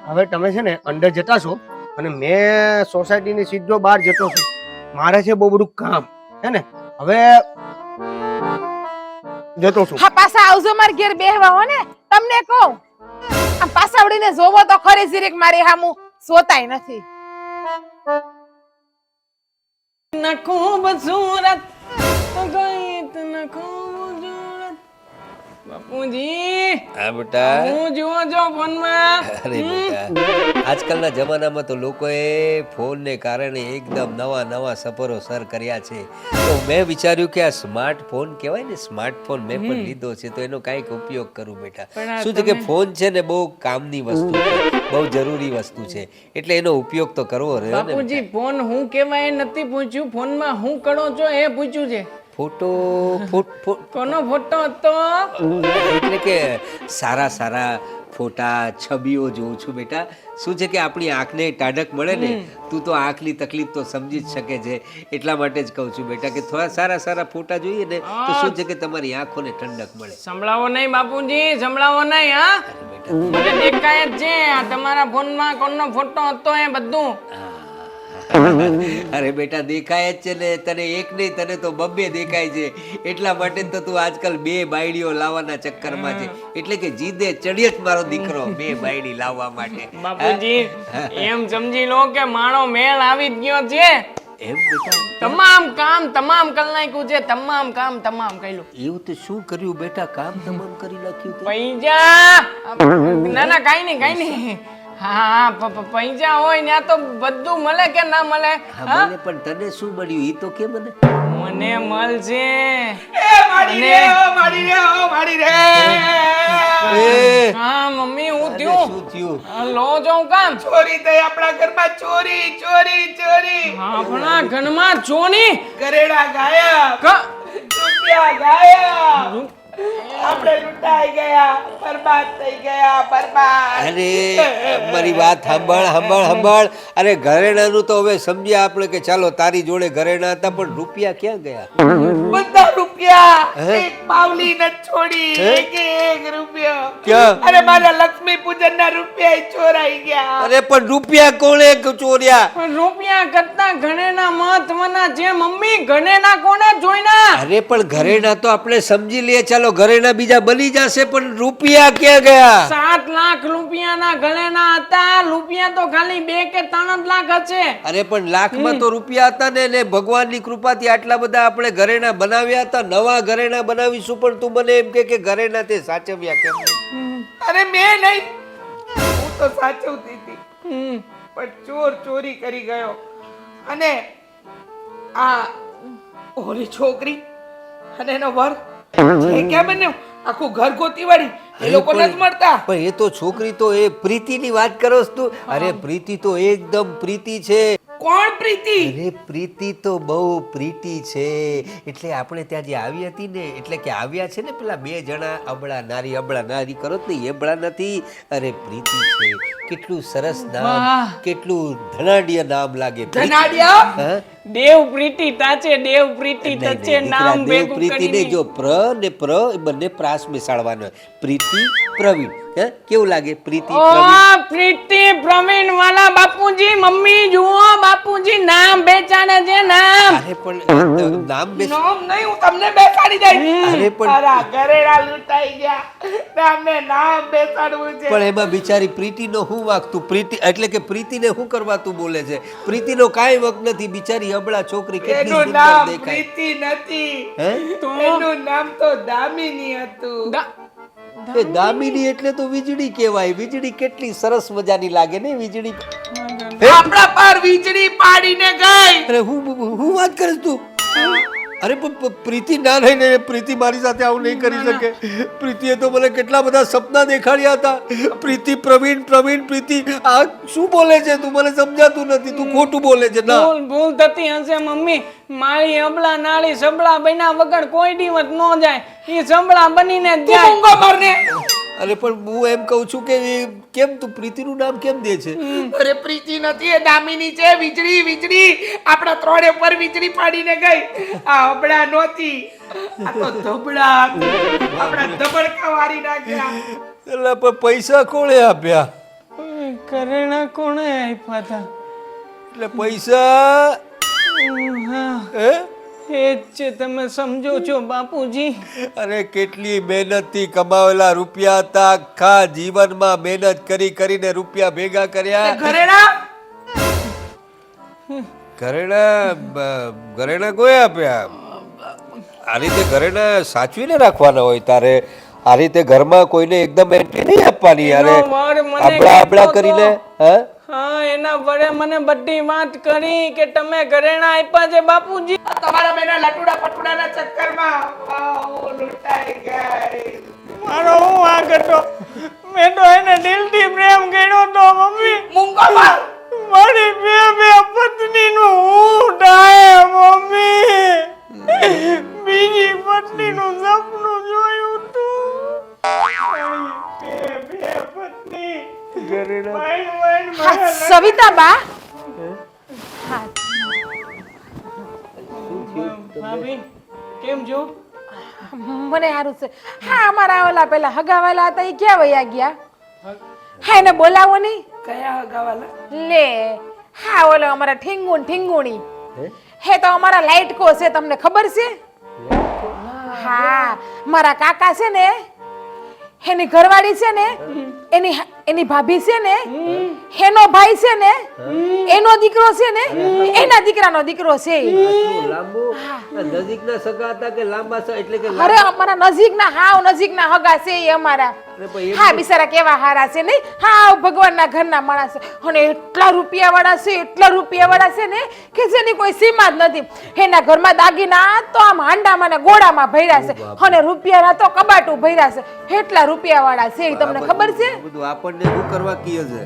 હવે તમે છે ને અંદર જતા છો અને મેં સોસાયટીની સીધો બહાર જતો છું. મારે છે બહુ બધું કામ હે ને. હવે જતો છું. હા પાછા આવજો માર ઘેર બેહવા હો ને. તમને કહું આમ પાછા વળીને જોવો તો ખરી જીરીક મારી હામું સોતાય નથી. न खूबसूरत तो कोई इतना खूबसूरत બાપુજી હા બેટા. હું જુઓ છો ફોનમાં. અરે બેટા, આજકાલના જમાનામાં તો લોકોએ ફોનને કારણે એકદમ નવા નવા સફરો સર કર્યા છે. તો મેં વિચાર્યું કે આ સ્માર્ટફોન કહેવાય ને, સ્માર્ટફોન મેં પણ લીધો છે તો એનો કાંઈક ઉપયોગ કરું બેટા. શું છે કે ફોન છે ને બહુ કામની વસ્તુ છે, બહુ જરૂરી વસ્તુ છે, એટલે એનો ઉપયોગ તો કરવો રહ્યો ને. બાપુજી ફોન હું કેવાય નથી પૂછ્યું, ફોનમાં હું કરો છો એ પૂછ્યું છે. ફોટો કોનો ફોટો હતો? એટલે કે સારા સારા ફોટા છબીઓ જોઉં છું બેટા. શું છે કે આપણી આંખને ટાઢક મળે ને, તું તો આંખની તકલીફ તો સમજી જ શકે છે, એટલા માટે જ કહું છું બેટા કે થોડા સારા સારા ફોટા જોઈએ ને તો શું છે કે તમારી આંખોને ઠંડક મળે. સંભળાવો નહીં બાપુજી, સંભળાવો નહીં. હા મને દેખાય જ છે આ તમારા ફોનમાં કોનો ફોટો હતો એ બધું. અરે બેટા દેખાય જ છે ને, તને એક નહીં તને તો બબ્બે દેખાય છે, એટલા માટે તો તું આજકાલ 2 બાયડીઓ લાવવાના ચક્કરમાં છે. એટલે કે જીદે ચડ્યો જ મારો દીકરો 2 બાયડી લાવવા માટે. બાપુજી એમ સમજી લો કે મારો મેળ આવી જ ગયો છે. એમ બેટા? તમામ કામ તમામ કરી નાખ્યું છે, તમામ કામ તમામ કર્યું. એવું તો શું કર્યું બેટા? કામ તમામ કરી નાખ્યું તે? પૈસા ના ના કાઈ નહીં. હા પૈસા હોય ત્યાં તો બધું મળે કે ના મળે? હા મને પણ તને શું મળ્યું એ તો કે મને. મને મળશે. હા મમ્મી હું થયું? શું થયું? લો જાઉં કામ. ચોરી થઈ આપણા ઘરમાં, ચોરી ચોરી ચોરી. આપણા ઘરમાં ચોરી? કરેડા ગાયબ, રૂપિયા ગાયબ, આપણે લૂંટાઈ ગયા, બરબાદ થઈ ગયા, બરબાદ. અરે મારી વાત સાંભળ. અરે ઘરેણાનું તો હવે સમજ્યા આપણે કે ચાલો તારી જોડે ઘરેણા હતા, પણ રૂપિયા ક્યાં ગયા? બધા રૂપિયા ગયા હે? એક પાવલી ન છોડી હે? એક રૂપિયો ક્યાં? અરે મારા લક્ષ્મી પૂજન ના રૂપિયા ચોરાઈ ગયા અરે પણ રૂપિયા કોણે ચોર્યા? પણ રૂપિયા કરતા ઘરેણા મહત્વના છે મમ્મી. ઘરેણા કોને જોઈના? અરે પણ ઘરેણા તો આપણે સમજી લઈએ, ચાલો ઘરેણા બીજા બની જશે, પણ રૂપિયા ક્યાં ગયા? 7 લાખ રૂપિયાના ઘરેણા હતા. રૂપિયા તો ખાલી 2 કે 3 જ લાખ હશે. અરે પણ લાખમાં તો રૂપિયા હતા ને ભગવાનની કૃપાથી આટલા બધા આપણે ઘરેણા બનાવ્યા હતા. નવા ઘરેણા બનાવીશું, પણ તું મને એમ કે ઘરેણા તે સાચવ્યા કેમ નહીં? અરે મેં નહીં, હું તો સાચવતી હતી પણ ચોર ચોરી કરી ગયો અને આ ઓલી છોકરી અને એનો વર એ ક્યાં બન્યો? આખું ઘર ગોતી વાળી એ લોકો નથી મળતા. પણ એ તો છોકરી તો એ પ્રીતિની વાત કરો છો તું? અરે પ્રીતિ તો એકદમ પ્રીતિ છે. કોણ પ્રીતિ? અરે પ્રીતિ તો બહુ પ્રીતિ છે. એટલે આપણે ત્યાં જે આવી હતી ને, એટલે કે આવ્યા છે ને પેલા 2 જણા અબળા નારી કરો તો એબળા નથી. અરે પ્રીતિ છે, કેટલું સરસ નામ, વાહ. કેટલું ધનાઢ્ય નામ લાગે. ધનાઢ્ય? હા? દેવ પ્રીતિ તાચે, દેવ પ્રીતિ નહીં, તચે નહીં, નામ દીકરા, દેવ ભેગું પ્રીતિ કરીને. નહીં, જો પ્ર ને પ્ર એ બંને પ્રાસ બેસાડવાનો. પ્રીતિ પ્રવીણ, હે કેવું લાગે? પ્રીતિ પ્રવીણ. ઓ પ્રીતિ પ્રવીણ વાલા બાપુજી, મમ્મી જુઓ બાપુજી નામ બેચાડે છે નામ. અરે પણ નામ બેસ નામ નહીં, હું તમને બેસાડી દઈશ. અરે પણ તારા ઘરેડા લૂંટાઈ ગયા, તમને નામ બેસાડવું છે. પણ એમાં બિચારી પ્રીતિનો શું વાંક? તું પ્રીતિ એટલે કે પ્રીતિને શું કરવા તું બોલે છે? પ્રીતિનો કાંઈ વાંક નથી. બિચારી અબળા છોકરી કેટલી એનું સુંદર નામ દેખાય. પ્રીતિ નથી, હે? એનું નામ તો દામિની હતું. એ દામિની એટલે તો વીજળી કહેવાય. વીજળી કેટલી સરસ મજાની લાગે ને વીજળી. આપણા પર વીજળી પાડીને ગઈ. અરે હું વાત કરીશ તું? અરે પણ પ્રીતિ ના રહી ને, પ્રીતિ મારી સાથે આવું નહીં કરી શકે. પ્રીતિએ તો મને કેટલા બધા સપના દેખાડ્યા હતા. પ્રીતિ પ્રવીણ પ્રવીણ પ્રીતિ, આ શું બોલે છે તું? મને સમજાતું નથી. તું ખોટું બોલે છે. ના ભૂલ થતી હશે મમ્મી. મારી અબળા નાળી સબળા બન્યા વગર કોઈ દિવસ ન જાય. ઈ સબળા બનીને જ તું જાય. મૂંગો મરને. અરે પણ હું એમ કહું છું કે કેમ તું પ્રીતિનું નામ કેમ દે છે? અરે પ્રીતિ નથી, એ દામિની છે. વીજળી વીજળી આપણા ત્રણે પર વીજળી પાડીને ગઈ. આ હબળા નહોતી, આ તો ધબડા હતી. આપણા ધબડકા વાળી નાખ્યા. એટલે પણ પૈસા કોણે આપ્યા? ઘરેણા કોણે આપ્યા હતા? એટલે પૈસા હા, હે? એ જ છે, તમે સમજો છો બાપુજી. અરે કેટલી મહેનતથી કમાવેલા રૂપિયા હતા. આખા જીવનમાં મહેનત કરી કરીને રૂપિયા ભેગા કર્યા. ઘરેણા ઘરેણા કોઈ આપ્યા? આ રીતે ઘરેણા સાચવીને રાખવાના હોય તારે. આ રીતે ઘરમાં કોઈને એકદમ એન્ટ્રી નહીં આપવાની. યાર એનો વર મને આપડા આપડા કહેતો કરીને હતો. હા હા, એના વડે મને બધી વાત કરી કે તમે ઘરેણા આપ્યા છે બાપુજી. આ તમારા બેના લટુડા પટુડાના ચક્કરમાં વાવ, લૂંટાઈ ગઈ. મારો હું વાંક હતો. મેં તો એને દિલથી પ્રેમ કર્યો તો મમ્મી. મૂંગો મર. મારી બે પત્નીનું હું થાય મમ્મી. બીજી પત્નીનું સપનું જોયું તું. મારી બે પત્ની. હા, સવિતા બા. ભાભી કેમ છો? મને સારું છે. હા, અમારા ઓલા પેલા હગાવાલા હતા એ ક્યાં વયા ગયા? હા, એને બોલાવો નહીં. કયા હગાવાલા? લે, હા, ઓલો અમારા ઠીંગુણી હે તો અમારા લાઈટ કો છે, તમને ખબર છે? હા, મારા કાકા છે ને, એની ઘરવાળી છે ને, એની ભાભી છે ને, એનો ભાઈ છે ને, એનો દીકરો છે ને, એના દીકરાનો દીકરો છે. લાંબુ નજીકના સગા હતા કે લાંબા એટલે કે અરે અમારા નજીકના, હાવ નજીકના હગા છે એ અમારા. હા, બિચારા કેવા હારા છે નહીં? હા, ભગવાનના ઘરના માણસ અને એટલા રૂપિયાવાળા છે, એટલા રૂપિયાવાળા છે ને કે જેની કોઈ સીમા જ નથી. એના ઘરમાં દાગીના તો આમ હાંડામાં ને ગોળામાં ભર્યા છે અને રૂપિયાના તો કબાટું ભર્યા છે. એટલા રૂપિયાવાળા છે. ઈ તમને ખબર છે? બધું આપણને શું કરવા કીએ છે?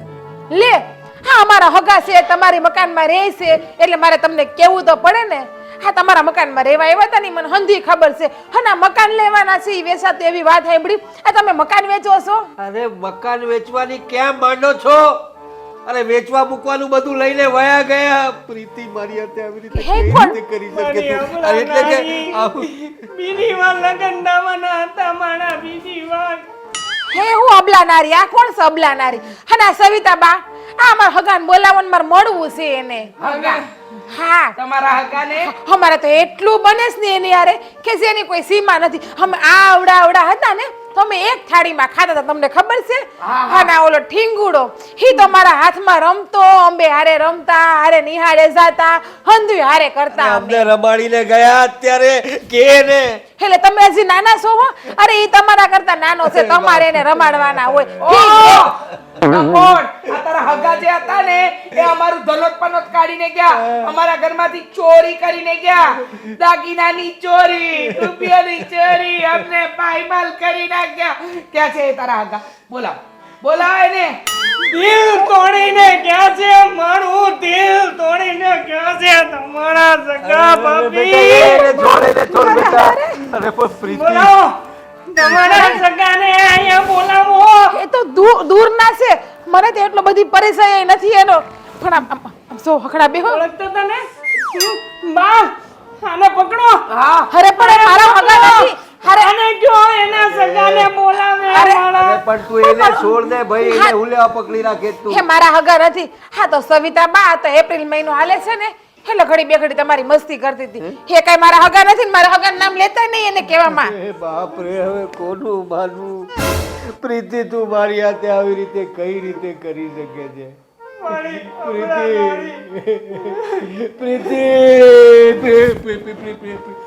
લે, હા, અમારા હગા છે, તમારી મકાનમાં રહે છે એટલે મારે તમને કેવું તો પડે ને. હા, તમારા મકાનમાં રહેવા આવ્યા હતા ને, મને હંધી ખબર છે. હા, મકાન લેવાના છે, વેચાતો એવી વાત સાંભળી. આ તમે મકાન વેચો છો? અરે મકાન વેચવાની ક્યાં માંડો છો? અરે વેચવા મૂકવાનું બધું લઈને વયા ગયા. પ્રીતિ મારી હાથે આવી રીતે હે કઈ કોણ? રીતે કરી શકે તું? આ એટલે કે બીજી વાર લગન દાવાના હતા મારા, બીજી વાર. હે હું અબલા નારી, આ કોણ છે અબલા નારી? અને આ સવિતા બા, આ અમાર હગાન બોલાવવાનું મારે મળવું છે એને. હગા હા તમારા હગાને અમારે તો એટલું બને છે ને એની યારે કે જેની કોઈ સીમા નથી. અમે આવડા આવડા હતા ને તો અમે એક થાળીમાં ખાતા હતા, તમને ખબર છે? હા ના ઓલો ઠીંગુડો ઈ તો મારા હાથમાં રમતો, અંબે હારે રમતા, હારે નિહાળે જાતા, હંધુય હારે કરતા અમે. અમને રમાડીને ગયા અત્યારે કે ને એટલે તમે હજી નાના છો હો? અરે ઈ તમારા કરતા નાનો છે, તમારે એને રમાડવાના હોય. ઠીક છે. કોણ આ તારા હગા જે હતા ને એ અમારું ધનોત પનોત કાઢીને ગયા, અમારા ઘરમાંથી ચોરી કરીને ગયા, દાગીનાની ચોરી, રૂપિયાની ચોરી, અમને પાયમાલ કરી નાખ્યા. ક્યાં છે એ તારા હગા? બોલાવ બોલાવ એને. દિલ તોડીને ક્યાં છે મારું, દિલ તોડીને ક્યાં છે તમારા સગા ભાભી? બોલાવો તમારા સગાને અહીંયા બોલાવો. એ તો દૂર ના છે, મને તો એટલો બધી પરેશાની નથી એનો. પણ આમ સો હખડા બેહો. ઓળખતો તને? બા આને પકડો. હા અરે પણ એ મારા હગા નથી. અરે આને કયો એના સગાને બોલાવે. મારા પણ તું એને છોડ દે ભાઈ, એને હુલેવા પકડી રાખે તું. હે મારા હગા નથી. હા તો સવિતા બા, આ તો એપ્રિલ મહિનો હાલે છે ને એટલે ઘડી બે ઘડી તમારી મસ્તી કરતી હતી. હે કઈ મારા હગા નથી ને મારા હગાનું નામ લેતા નહીં એને કહેવામાં. એ બાપ રે, હવે કોનું માનવું? પ્રીતિ તું મારી હાથે આવી રીતે કઈ રીતે કરી શકે છે? પ્રીતિ પ્રીતિ